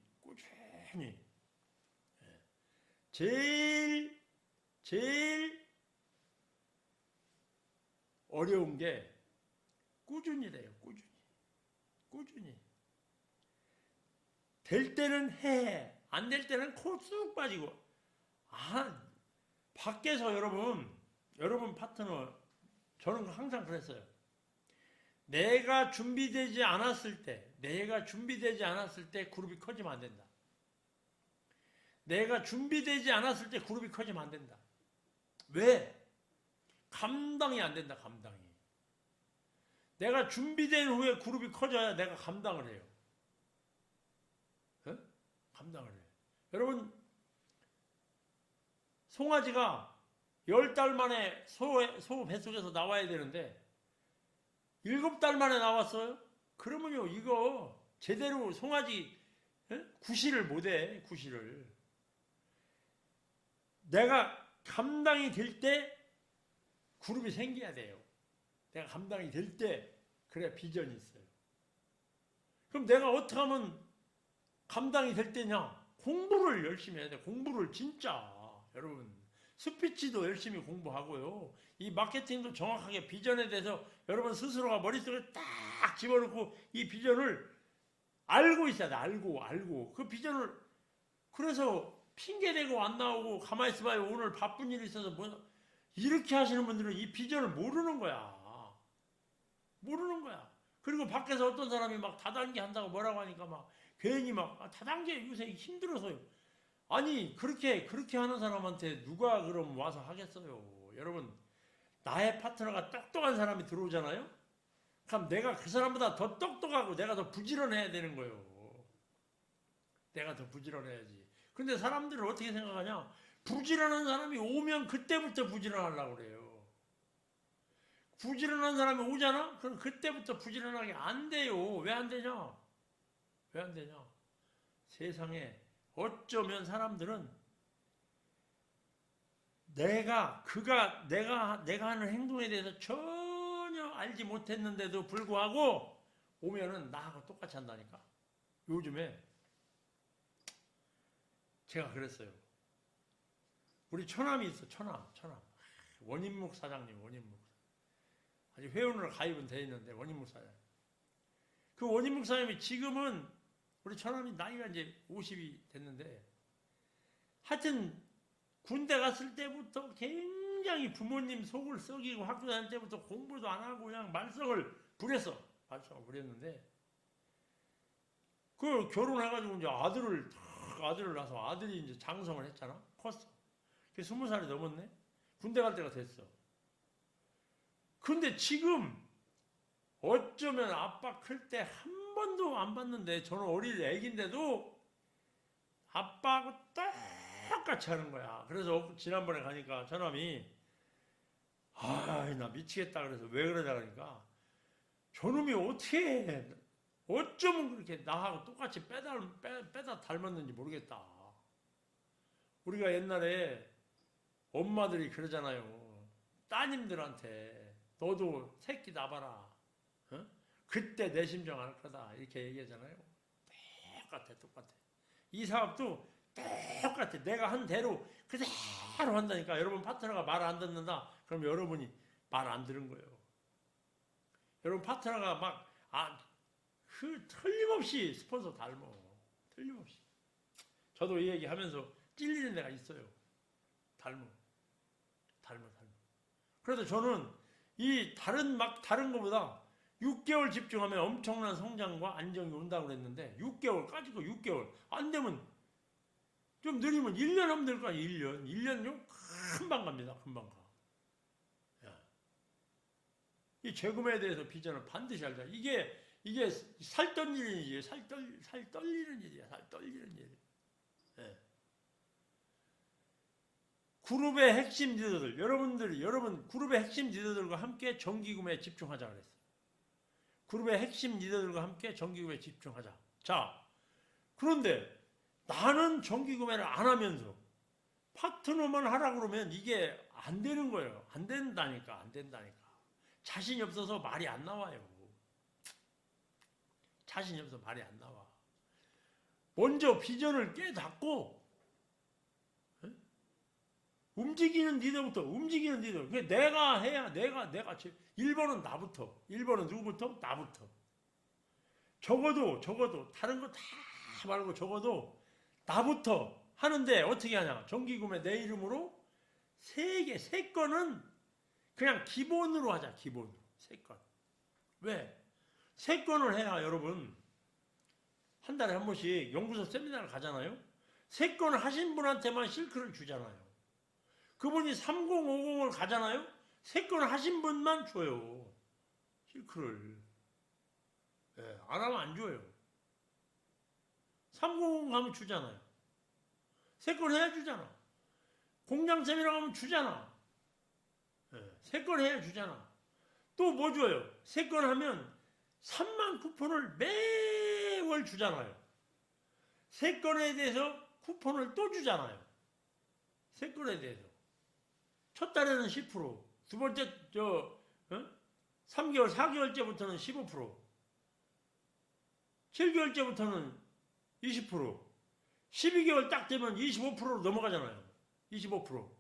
제일 어려운 게 꾸준히래요. 꾸준히. 될 때는 해. 안 될 때는 코 쑥 빠지고. 밖에서 여러분 파트너, 저는 항상 그랬어요. 내가 준비되지 않았을 때 그룹이 커지면 안 된다. 내가 준비되지 않았을 때 그룹이 커지면 안 된다. 왜? 감당이 안 된다. 감당이. 내가 준비된 후에 그룹이 커져야 내가 감당을 해요. 감당을 해요. 여러분, 송아지가 10달 만에 소 뱃속에서 나와야 되는데 7달 만에 나왔어요? 그러면요 이거 제대로 송아지 구실을 못해. 구실을 내가 감당이 될 때 그룹이 생겨야 돼요. 내가 감당이 될 때 그래야 비전이 있어요. 그럼 내가 어떻게 하면 감당이 될 때냐? 공부를 열심히 해야 돼. 공부를 진짜 여러분 스피치도 열심히 공부하고요. 이 마케팅도 정확하게 비전에 대해서 여러분 스스로가 머릿속에 딱 집어넣고 이 비전을 알고 있어야 돼. 알고 그 비전을 그래서 핑계대고 안 나오고 가만히 있어봐요. 오늘 바쁜 일이 있어서 뭐 이렇게 하시는 분들은 이 비전을 모르는 거야. 모르는 거야. 그리고 밖에서 어떤 사람이 막 다단계 한다고 뭐라고 하니까 막 괜히 막 다단계 요새 힘들어서요. 아니 그렇게 하는 사람한테 누가 그럼 와서 하겠어요. 여러분 나의 파트너가 똑똑한 사람이 들어오잖아요. 그럼 내가 그 사람보다 더 똑똑하고 내가 더 부지런해야 되는 거예요. 내가 더 부지런해야지. 근데 사람들은 어떻게 생각하냐? 부지런한 사람이 오면 그때부터 부지런하려고 그래요. 부지런한 사람이 오잖아? 그럼 그때부터 부지런하게 안 돼요. 왜 안 되냐? 왜 안 되냐? 세상에 어쩌면 사람들은 내가 하는 행동에 대해서 전혀 알지 못했는데도 불구하고 오면은 나하고 똑같이 한다니까. 요즘에 제가 그랬어요. 우리 처남이 있어. 처남. 원인묵 사장님. 아직 회원으로 가입은 돼 있는데 원인묵 사장. 그 원인묵 사장님이 지금은 우리 처남이 나이가 이제 50이 됐는데 하여튼 군대 갔을 때부터 굉장히 부모님 속을 썩이고 학교 다닐 때부터 공부도 안 하고 그냥 말썽을 부렸는데 그 결혼해가지고 이제 아들을 낳아서 아들이 이제 장성을 했잖아. 컸어. 그게 20살이 넘었네. 군대 갈 때가 됐어. 근데 지금 어쩌면 아빠 클 때 한 번도 안 봤는데 저는 어린 애기인데도 아빠하고 똑같이 하는 거야. 그래서 지난번에 가니까 저놈이 나 미치겠다 그래서 왜 그러냐 그러니까 저놈이 어떻게 어쩌면 그렇게 나하고 똑같이 빼다 닮았는지 모르겠다. 우리가 옛날에 엄마들이 그러잖아요. 따님들한테 너도 새끼 낳아봐라. 어? 그때 내 심정 알 거다. 이렇게 얘기하잖아요. 똑같아. 이 사업도 똑같아. 내가 한 대로 그대로 한다니까. 여러분 파트너가 말 안 듣는다. 그럼 여러분이 말 안 들은 거예요. 여러분 파트너가 틀림없이 스폰서 닮어. 틀림없이. 저도 이 얘기 하면서 찔리는 데가 있어요. 닮어. 그래서 저는 이 다른 것보다 6개월 집중하면 엄청난 성장과 안정이 온다고 그랬는데 6개월 까짓거 6개월 안 되면 좀 느리면 1년 하면 될 거 아니에요. 1년요? 금방 갑니다. 금방 가. 이 재구매에 대해서 비전을 반드시 알자. 이게 살 떨리는 일이에요. 살 떨리는 일이야. 살 떨리는 일. 예. 그룹의 핵심 리더들, 여러분 그룹의 핵심 리더들과 함께 정기구매에 집중하자 그랬어요. 그룹의 핵심 리더들과 함께 정기구매에 집중하자. 자, 그런데 나는 정기구매를 안 하면서 파트너만 하라 그러면 이게 안 되는 거예요. 안 된다니까. 자신이 없어서 말이 안 나와요. 자신이 없어서 말이 안 나와. 먼저 비전을 깨닫고 움직이는 리더부터. 내가 해야, 내가. 1번은 나부터. 1번은 누구부터? 나부터. 적어도, 다른 거 다 말고 적어도 나부터 하는데 어떻게 하냐. 정기구매 내 이름으로 3건은 그냥 기본으로 하자, 기본으로. 3건. 왜? 3건을 해야 여러분, 한 달에 한 번씩 연구소 세미나를 가잖아요. 3건을 하신 분한테만 실크를 주잖아요. 그분이 3050을 가잖아요. 3건을 하신 분만 줘요. 실크를. 안 하면 안 줘요. 350 가면 주잖아요. 3건 해야 주잖아. 공장 세미나 가면 주잖아. 세 건 해야 주잖아. 또 뭐 줘요? 세 건 하면 3만 쿠폰을 매월 주잖아요. 세 건에 대해서 쿠폰을 또 주잖아요. 세 건에 대해서. 첫 달에는 10%, 두 번째 3개월, 4개월째부터는 15%, 7개월째부터는 20%, 12개월 딱 되면 25%로 넘어가잖아요. 25%.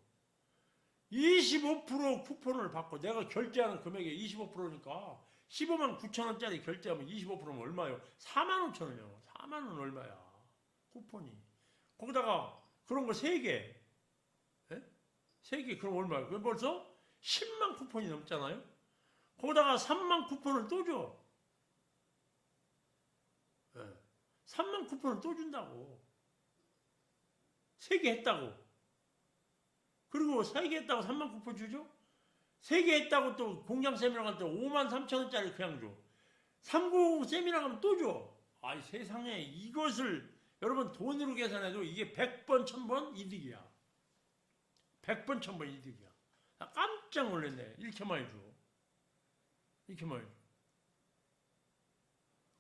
25% 쿠폰을 받고 내가 결제하는 금액의 25%니까 15만 9천 원짜리 결제하면 25%면 얼마예요? 4만 5천 원이요. 4만 원 얼마야? 쿠폰이. 거기다가 그런 거 3개. 3개 그럼 얼마예요? 그럼 벌써 10만 쿠폰이 넘잖아요? 거기다가 3만 쿠폰을 또 줘. 3만 쿠폰을 또 준다고. 3개 했다고. 그리고 3개 했다고 3만 쿠폰 주죠? 3개 했다고 또 공장 세미나 갈 때 5만 3천 원짜리 그냥 줘. 390 세미나 가면 또 줘. 아이 세상에 이것을 여러분 돈으로 계산해도 이게 100번 1000번 이득이야. 100번 1000번 이득이야. 나 깜짝 놀랐네. 이렇게 많이 줘. 이렇게 많이 줘.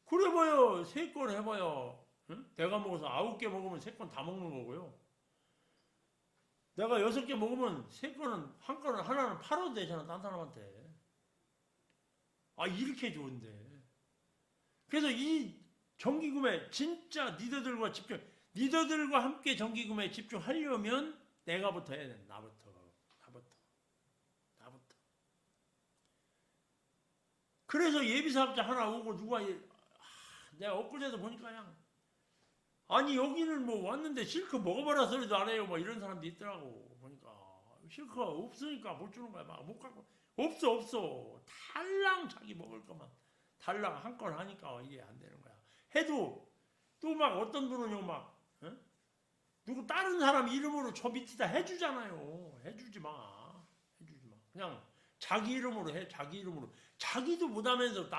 그래 봐요. 3건 해봐요. 응? 내가 먹어서 9개 먹으면 3건 다 먹는 거고요. 내가 6개 먹으면 3건은 하나는 팔아도 되잖아. 딴 사람한테. 아 이렇게 좋은데. 그래서 이 정기구매 진짜 니더들과 함께 정기구매에 집중하려면 내가부터 해야 돼. 나부터. 그래서 예비사업자 하나 오고 누가 내가 엊그제도 보니까 그냥 아니 여기는 뭐 왔는데 실컷 먹어봐라 소리도 안 해요. 뭐 이런 사람도 있더라고. 보니까 실컷 없으니까 못 주는 거야. 막 못 갖고 없어. 달랑 자기 먹을 것만 달랑 한 건 하니까 이게 안 되는 거야. 해도 또 막 어떤 분은요 막 누구 다른 사람 이름으로 저 밑에다 해주잖아요. 해주지 마. 그냥 자기 이름으로 해. 자기 이름으로. 자기도 못하면서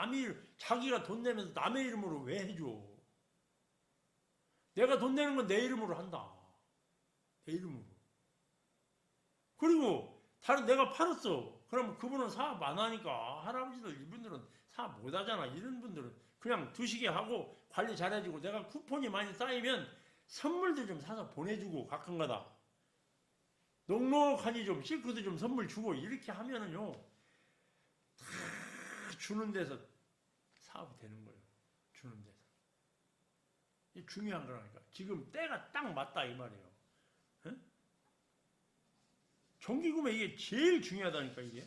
자기가 돈 내면서 남의 이름으로 왜 해줘? 내가 돈 내는 건 내 이름으로 한다. 내 이름으로. 그리고 내가 팔았어. 그럼 그분은 사업 안 하니까 할아버지들 이분들은 사업 못 하잖아. 이런 분들은 그냥 두시게 하고 관리 잘해주고 내가 쿠폰이 많이 쌓이면 선물도 좀 사서 보내주고 가끔가다. 넉넉하니 좀 실크도 좀 선물 주고 이렇게 하면은요 다 주는 데서 사업이 되는 거예요. 주는 데서. 이게 중요한 거라니까. 지금 때가 딱 맞다 이 말이에요. 응? 정기구매 이게 제일 중요하다니까 이게.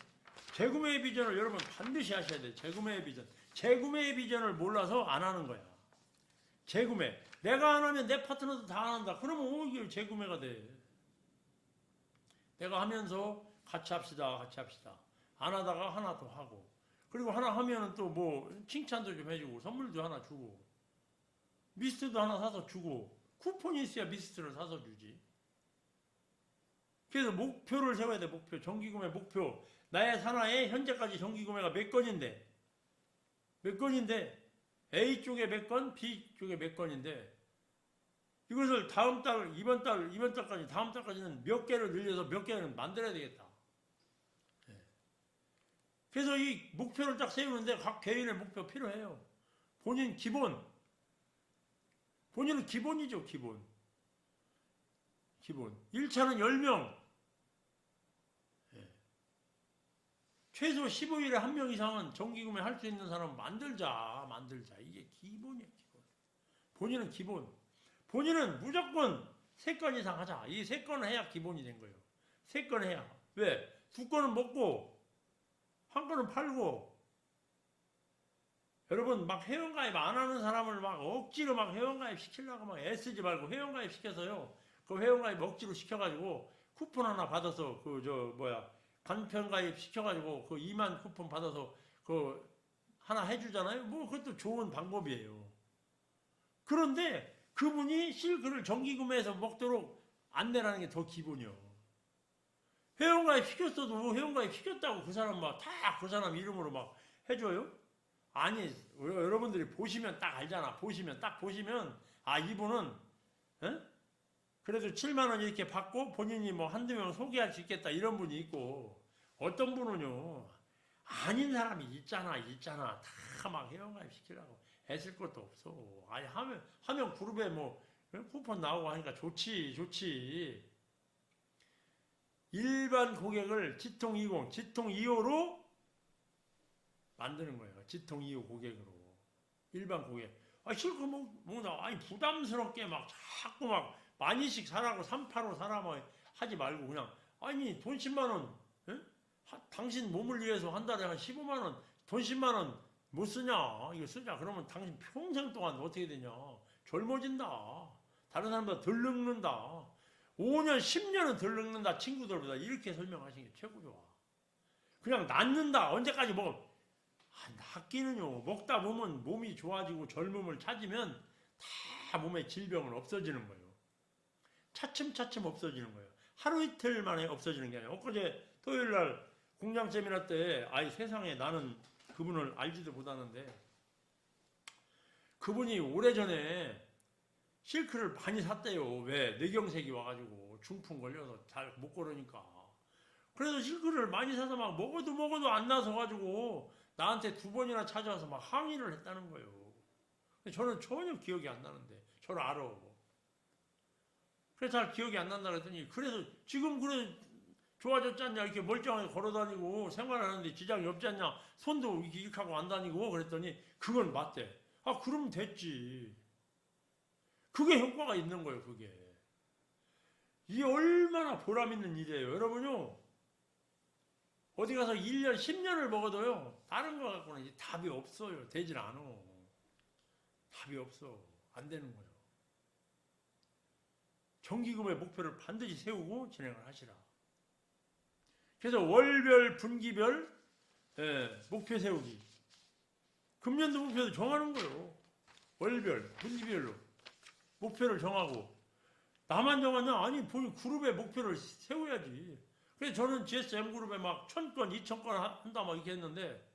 재구매의 비전을 여러분 반드시 하셔야 돼요. 재구매의 비전. 재구매의 비전을 몰라서 안 하는 거야. 재구매. 내가 안 하면 내 파트너도 다 안 한다. 그러면 이게 재구매가 돼. 내가 하면서 같이 합시다. 안 하다가 하나 더 하고. 그리고 하나 하면은 또 뭐 칭찬도 좀 해주고 선물도 하나 주고 미스트도 하나 사서 주고 쿠폰이 있어야 미스트를 사서 주지. 그래서 목표를 세워야 돼. 목표. 정기구매 목표. 나의 산하에 현재까지 정기구매가 몇 건인데 A 쪽에 몇 건, B 쪽에 몇 건인데 이것을 다음 달, 이번 달까지, 다음 달까지는 몇 개를 늘려서 몇 개를 만들어야 되겠다. 그래서 이 목표를 딱 세우는데 각 개인의 목표 필요해요. 본인은 기본이죠, 기본. 1차는 10명. 최소 15일에 1명 이상은 정기구매 할 수 있는 사람 만들자. 이게 기본이에요, 기본. 본인은 기본. 본인은 무조건 3건 이상 하자. 이 3건을 해야 기본이 된 거예요. 3건 해야. 왜? 2건은 먹고 1건은 팔고. 여러분 막 회원가입 안 하는 사람을 막 억지로 막 회원가입 시키려고 막 애쓰지 말고 회원가입 시켜서요. 그 회원가입 억지로 시켜가지고 쿠폰 하나 받아서 간편가입 시켜가지고 그 2만 쿠폰 받아서 그 하나 해주잖아요. 뭐 그것도 좋은 방법이에요. 그런데 그분이 실크를 정기구매해서 먹도록 안내라는 게 더 기본이요. 회원가입 시켰어도 회원가입 시켰다고 그 사람 막 다 그 사람 이름으로 막 해줘요? 아니 여러분들이 보시면 딱 알잖아. 보시면 이분은 그래도 7만 원 이렇게 받고 본인이 뭐 한두 명 소개할 수 있겠다 이런 분이 있고 어떤 분은요, 아닌 사람이 있잖아. 다 막 회원가입 시키려고 애쓸 것도 없어. 아니, 하면 그룹에 뭐, 쿠폰 나오고 하니까 좋지. 일반 고객을 지통 20, 지통 2호로 만드는 거예요. 지통 2호 고객으로. 일반 고객. 실컷 아니, 부담스럽게 막 자꾸 막 많이씩 사라고 385 사라 뭐 하지 말고 그냥, 아니, 돈 10만원, 당신 몸을 위해서 한 달에 한 15만원, 돈 10만원 못 쓰냐? 이거 쓰자. 그러면 당신 평생 동안 어떻게 되냐? 젊어진다. 다른 사람보다 덜 늙는다. 5년, 10년은 덜 늙는다. 친구들보다. 이렇게 설명하시는 게 최고 좋아. 그냥 낫는다. 언제까지 낫기는요. 먹다 보면 몸이 좋아지고 젊음을 찾으면 다 몸의 질병은 없어지는 거예요. 차츰차츰 없어지는 거예요. 하루 이틀 만에 없어지는 게 아니라, 엊그제 토요일날 공장 세미나 때, 아이 세상에 나는 그분을 알지도 못하는데, 그분이 오래전에 실크를 많이 샀대요. 왜? 뇌경색이 와가지고 중풍 걸려서 잘 못 걸으니까. 그래서 실크를 많이 사서 막 먹어도 안 나서가지고 나한테 2번이나 찾아와서 막 항의를 했다는 거예요. 저는 전혀 기억이 안 나는데, 저를 알아. 그래서 잘 기억이 안 난다 그랬더니, 그래서 지금 그래 좋아졌지 않냐, 이렇게 멀쩡하게 걸어다니고 생활하는데 지장이 없지 않냐, 손도 이렇게 하고 안 다니고 그랬더니 그건 맞대. 그럼 됐지. 그게 효과가 있는 거예요. 그게 이게 얼마나 보람 있는 일이에요. 여러분요, 어디 가서 1년 10년을 먹어도요, 다른 거 갖고는 이제 답이 없어요. 되질 않아. 답이 없어. 안 되는 거예요. 정기금의 목표를 반드시 세우고 진행을 하시라. 그래서 월별, 분기별 목표 세우기. 금년도 목표도 정하는 거예요. 월별, 분기별로 목표를 정하고. 나만 정하냐? 아니, 그룹의 목표를 세워야지. 그래서 저는 GSM그룹에 막 1000건, 2000건 한다 막 이렇게 했는데,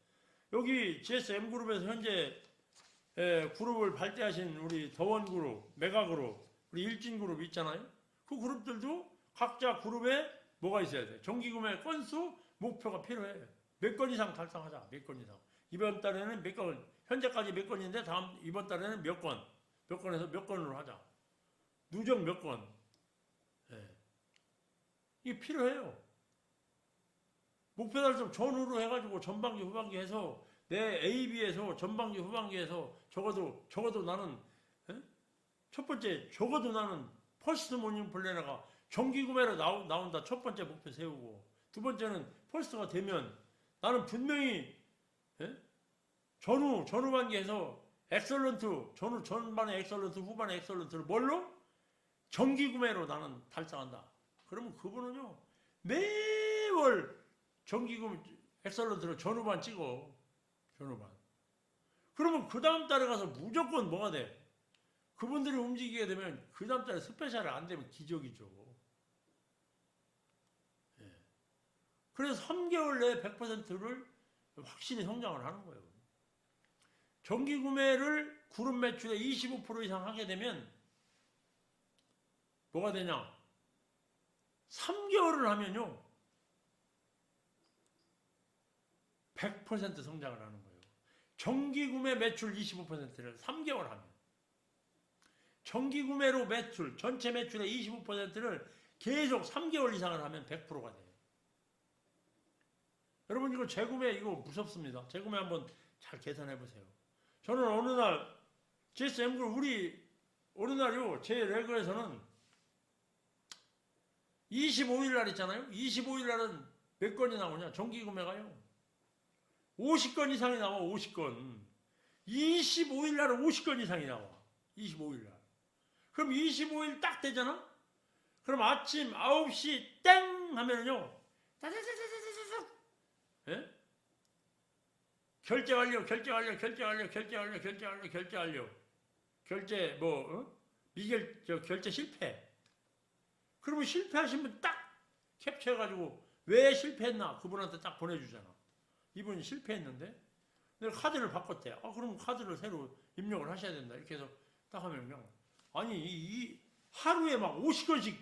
여기 GSM그룹에서 현재 그룹을 발대하신 우리 더원그룹, 메가그룹, 우리 일진그룹 있잖아요. 그 그룹들도 각자 그룹에 뭐가 있어야 돼? 정기구매 건수 목표가 필요해. 몇 건 이상 달성하자. 몇 건 이상. 이번 달에는 몇 건, 현재까지 몇 건인데 이번 달에는 몇 건에서 몇 건으로 하자. 누적 몇 건. 이게 필요해요. 목표 달성 전후로 해가지고 전반기 후반기 해서 내 AB에서 전반기 후반기에서 적어도 나는 첫 번째 적어도 나는 퍼스트 모닝 플래너가 정기 구매로 나온다. 첫 번째 목표 세우고, 두 번째는 퍼스트가 되면 나는 분명히 전후반기에서 엑설런트, 전반에 엑설런트, 후반에 엑설런트를 뭘로? 정기 구매로 나는 달성한다. 그러면 그분은요, 매월 정기 구매 엑설런트로 전후반 찍어. 전후반. 그러면 그 다음 달에 가서 무조건 뭐가 돼? 그분들이 움직이게 되면 그 다음 달에 스페셜이 안 되면 기적이죠. 그래서 3개월 내에 100%를 확실히 성장을 하는 거예요. 정기 구매를 그룹 매출의 25% 이상 하게 되면 뭐가 되냐? 3개월을 하면요, 100% 성장을 하는 거예요. 정기 구매 매출 25%를 3개월 하면, 정기 구매로 매출, 전체 매출의 25%를 계속 3개월 이상을 하면 100%가 돼요. 여러분, 이거 재구매 이거 무섭습니다. 재구매 한번 잘 계산해 보세요. 저는 어느 날 GSM그룹 어느 날요, 제 레그에서는 25일 날 있잖아요. 25일 날은 몇 건이 나오냐? 정기 구매가요, 50건 이상이 나와. 50건. 25일 날은 50건 이상이 나와. 25일 날. 그럼 25일 딱 되잖아? 그럼 아침 9시 땡 하면은요, 결제 완료. 결제 실패. 그러면 실패하신 분 딱 캡처해가지고 왜 실패했나 그분한테 딱 보내주잖아. 이분이 실패했는데 내가 카드를 바꿨대. 그럼 카드를 새로 입력을 하셔야 된다. 이렇게 해서 딱 하면 그냥, 아니 이 하루에 막 50건씩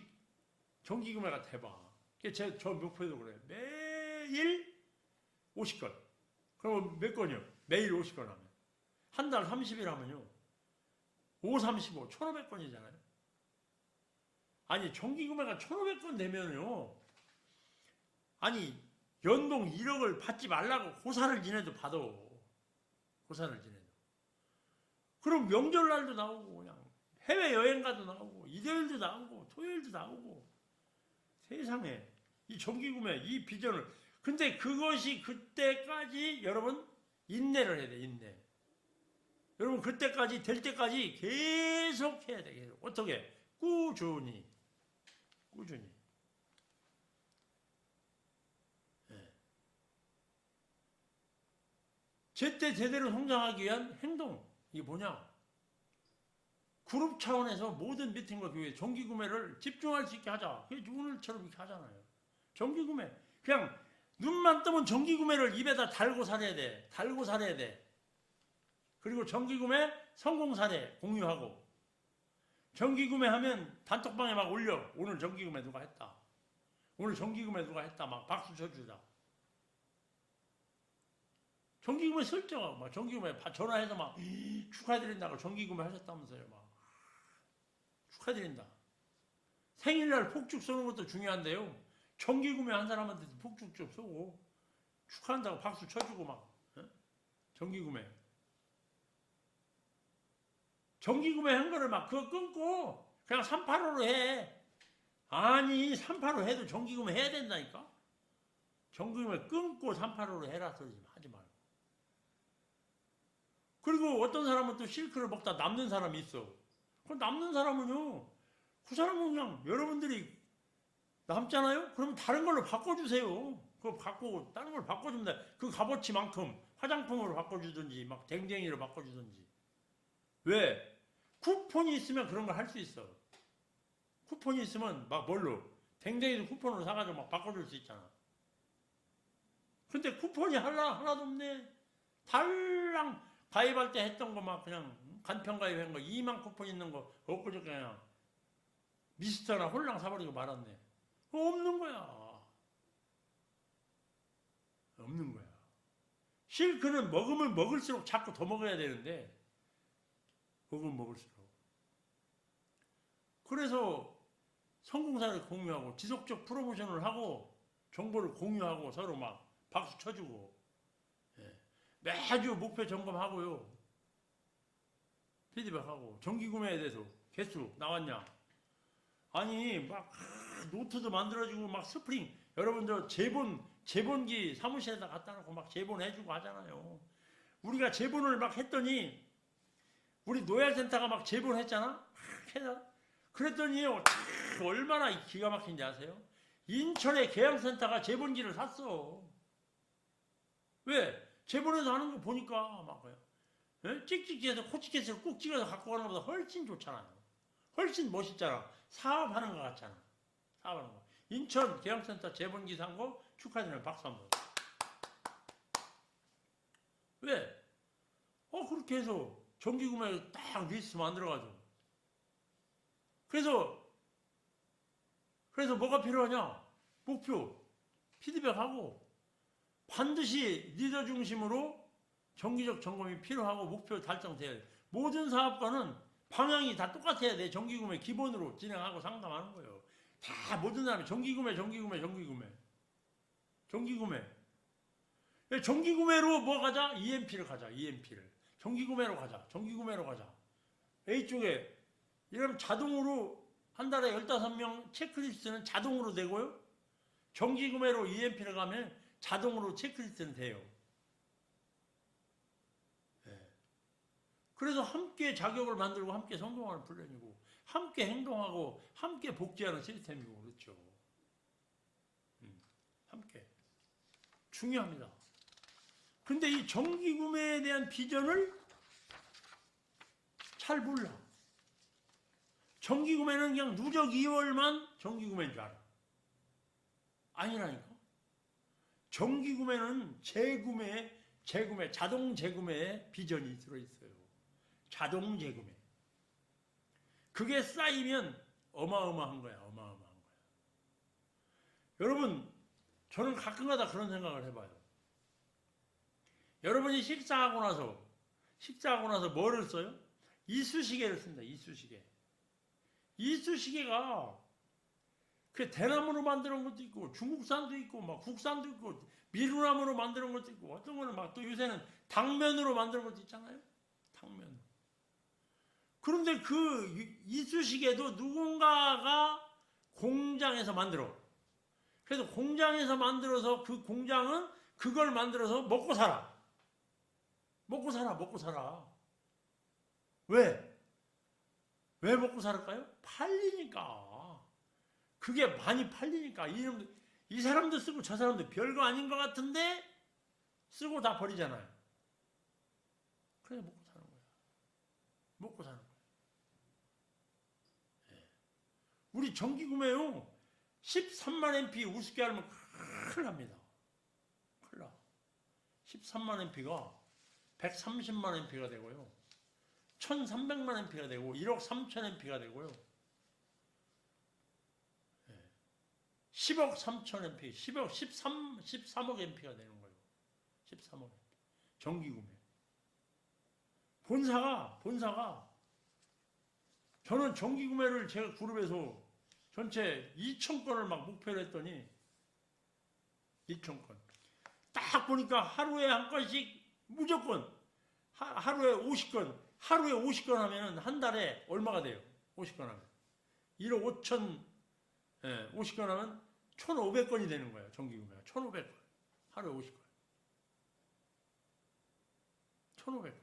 정기구매가 대박. 저 목표도 그래. 매일 매일 50건. 그럼 몇 건이요? 매일 50건 하면. 한 달 30일 하면요. 5, 35, 1,500건이잖아요. 아니, 정기구매가 1,500건 되면요. 아니, 연봉 1억을 받지 말라고 고사를 지내도 받아. 고사를 지내도. 그럼 명절날도 나오고, 그냥 해외여행 가도 나오고, 일요일도 나오고, 토요일도 나오고. 세상에. 이 정기구매, 이 비전을. 근데 그것이 그때까지 여러분 인내를 해야 돼, 인내. 여러분 그때까지 될 때까지 계속 해야 돼. 계속. 어떻게? 꾸준히. 꾸준히. 네. 제때 제대로 성장하기 위한 행동. 이게 뭐냐? 그룹 차원에서 모든 미팅과 교회 정기구매를 집중할 수 있게 하자. 그게 오늘처럼 이렇게 하잖아요. 정기구매. 그냥 눈만 뜨면 정기구매를 입에다 달고 살아야 돼. 달고 살아야 돼. 그리고 정기구매 성공 사례 공유하고, 정기구매하면 단톡방에 막 올려. 오늘 정기구매 누가 했다. 오늘 정기구매 누가 했다. 막 박수 쳐주자. 정기구매 설정하고 막 정기구매 전화해서 막 축하드린다고 정기구매 하셨다면서요. 막 축하드린다. 생일날 폭죽 쏘는 것도 중요한데요. 정기구매 한 사람한테도 폭죽 좀 쏘고 축하한다고 박수 쳐주고 막. 정기구매. 정기구매 한 거를 막 그거 끊고 그냥 385로 해. 아니 385 해도 정기구매 해야 된다니까. 정기구매 끊고 385로 해라 소리 좀 하지 말고. 그리고 어떤 사람은 또 실크를 먹다 남는 사람이 있어. 그 남는 사람은요, 그 사람은 그냥 여러분들이 남잖아요? 그러면 다른 걸로 바꿔주세요. 그거 바꾸고 다른 걸 바꿔주면 돼. 그 값어치만큼 화장품으로 바꿔주든지 막 댕댕이로 바꿔주든지. 왜? 쿠폰이 있으면 그런 걸 할 수 있어. 쿠폰이 있으면 막 뭘로? 댕댕이도 쿠폰으로 사가지고 막 바꿔줄 수 있잖아. 근데 쿠폰이 하나도 없네. 달랑 가입할 때 했던 거 막 그냥 간편 가입한 거 2만 쿠폰 있는 거 엊그저께 그냥 미스터나 홀랑 사버리고 말았네. 없는 거야. 없는 거야. 실크는 먹으면 먹을수록 자꾸 더 먹어야 되는데 먹으면 먹을수록. 그래서 성공사를 공유하고 지속적 프로모션을 하고 정보를 공유하고 서로 막 박수 쳐주고, 예. 매주 목표 점검하고요. 피드백하고 정기구매에 대해서 개수 나왔냐. 아니 막 노트도 만들어주고 막 스프링 여러분 저 제본기 사무실에다 갖다 놓고 막 제본해주고 하잖아요. 우리가 제본을 막 했더니 우리 노약센터가 막 제본했잖아. 그랬더니요 얼마나 기가 막힌지 아세요? 인천의 계양센터가 제본기를 샀어. 왜? 제본에서 하는 거 보니까 막 찍찍해서 코치켓을 꾹 찍어서 갖고 가는 것보다 훨씬 좋잖아요. 훨씬 멋있잖아. 사업하는 것 같잖아. 사업하는 거. 인천 계양센터 제본기 산 거 축하드리는 박수 한번. 왜? 그렇게 해서 정기구매 딱 리스트 만들어가지고. 그래서 뭐가 필요하냐? 목표, 피드백하고 반드시 리더 중심으로 정기적 점검이 필요하고 목표 달성돼야 돼. 모든 사업가는 방향이 다 똑같아야 돼. 정기구매 기본으로 진행하고 상담하는 거예요. 다 모든 사람이 정기구매. 정기구매로 뭐 가자? EMP를 가자. EMP를. 정기구매로 가자. A쪽에 이러면 자동으로 한 달에 15명 체크리스트는 자동으로 되고요. 정기구매로 EMP를 가면 자동으로 체크리스트는 돼요. 네. 그래서 함께 자격을 만들고 함께 성공하는 훈련이고 함께 행동하고 함께 복지하는 시스템이고 그렇죠. 함께. 중요합니다. 근데 이 정기구매에 대한 비전을 잘 몰라. 정기구매는 그냥 누적 2월만 정기구매인 줄 알아. 아니라니까. 정기구매는 재구매, 자동 재구매에 비전이 들어있어요. 자동 재구매. 그게 쌓이면 어마어마한 거야. 여러분, 저는 가끔가다 그런 생각을 해봐요. 여러분이 식사하고 나서 뭐를 써요? 이쑤시개를 씁니다. 이쑤시개. 이쑤시개가 그 대나무로 만드는 것도 있고 중국산도 있고 막 국산도 있고 미루나무로 만드는 것도 있고 어떤 거는 막 또 요새는 당면으로 만드는 것도 있잖아요. 당면. 그런데 그 이쑤시개도 누군가가 공장에서 만들어. 그래서 공장에서 만들어서 그 공장은 그걸 만들어서 먹고 살아. 먹고 살아. 왜? 왜 먹고 살을까요? 팔리니까. 그게 많이 팔리니까. 이 사람도 쓰고 저 사람도 별거 아닌 것 같은데 쓰고 다 버리잖아요. 그래 먹고 사는 거야. 먹고 사는 거야. 네. 우리 전기 구매요. 13만 MP 우습게 하면 큰일 납니다. 큰일 나. 13만 MP가 130만 MP가 되고요. 1300만 MP가 되고 1억 3천 MP가 되고요. 10억 3천 MP, 13억 MP가 되는 거예요. 13억 MP. 전기구매. 본사가 저는 전기구매를 제가 그룹에서 전체 2,000건을 막 목표로 했더니 2,000건. 딱 보니까 하루에 한 건씩 무조건 하루에 50건. 하루에 50건 하면 한 달에 얼마가 돼요? 50건 하면. 1억 5천 50건 하면 1,500건이 되는 거예요. 전기구매가. 1,500건. 하루에 50건. 1,500건.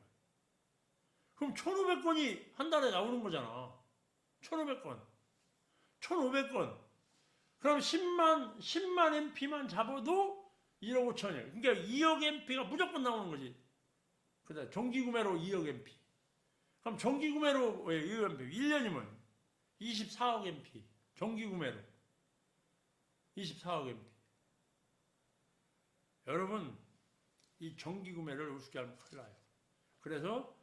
그럼 1,500건이 한 달에 나오는 거잖아. 1,500건. 1,500건. 그럼 10만 MP만 잡아도 1억 5천이에요. 그러니까 2억 MP가 무조건 나오는 거지. 그다음 전기구매로 2억 MP. 그럼 전기구매로 2억 MP. 1년이면 24억 MP. 전기구매로 24억 MP. 여러분 이 전기구매를 우습게 하면 큰일 나요. 그래서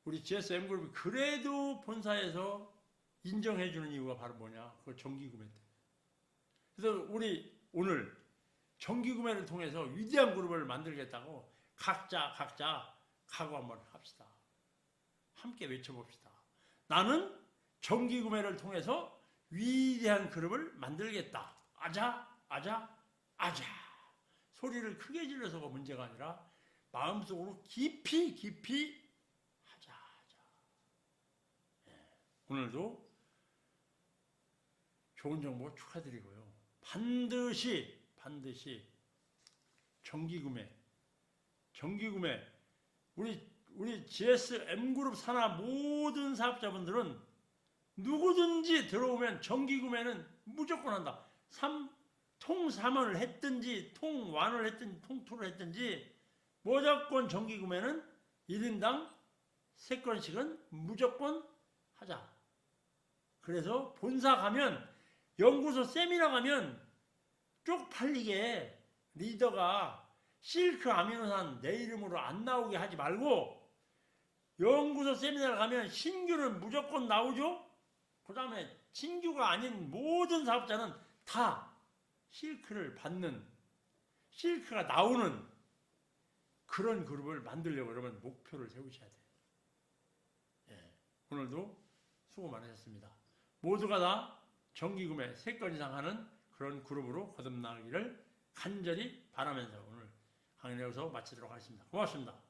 우리 GSM그룹이 그래도 본사에서 인정해주는 이유가 바로 뭐냐? 그 전기구매 때문에. 그래서 우리 오늘 전기구매를 통해서 위대한 그룹을 만들겠다고 각자 각오 한번 합시다. 함께 외쳐봅시다. 나는 전기구매를 통해서 위대한 그룹을 만들겠다. 아자. 소리를 크게 질러서가 문제가 아니라 마음속으로 깊이 하자. 네. 오늘도 좋은 정보 축하드리고요. 반드시 전기구매 우리 GSM그룹 산하 모든 사업자분들은 누구든지 들어오면 전기구매는 무조건 한다. 통3을 했든지 통1을 했든지 통2를 했든지 무조건 전기구매는 1인당 3건씩은 무조건 하자. 그래서 본사 가면 연구소 세미나 가면 쪽팔리게 리더가 실크 아미노산 내 이름으로 안 나오게 하지 말고 연구소 세미나를 가면 신규는 무조건 나오죠. 그 다음에 신규가 아닌 모든 사업자는 다 실크를 받는, 실크가 나오는 그런 그룹을 만들려고 여러분 목표를 세우셔야 돼요. 예, 오늘도 수고 많으셨습니다. 모두가 다 전기구매 3건 이상 하는 그런 그룹으로 거듭나기를 간절히 바라면서 오늘 강연을 여기서 마치도록 하겠습니다. 고맙습니다.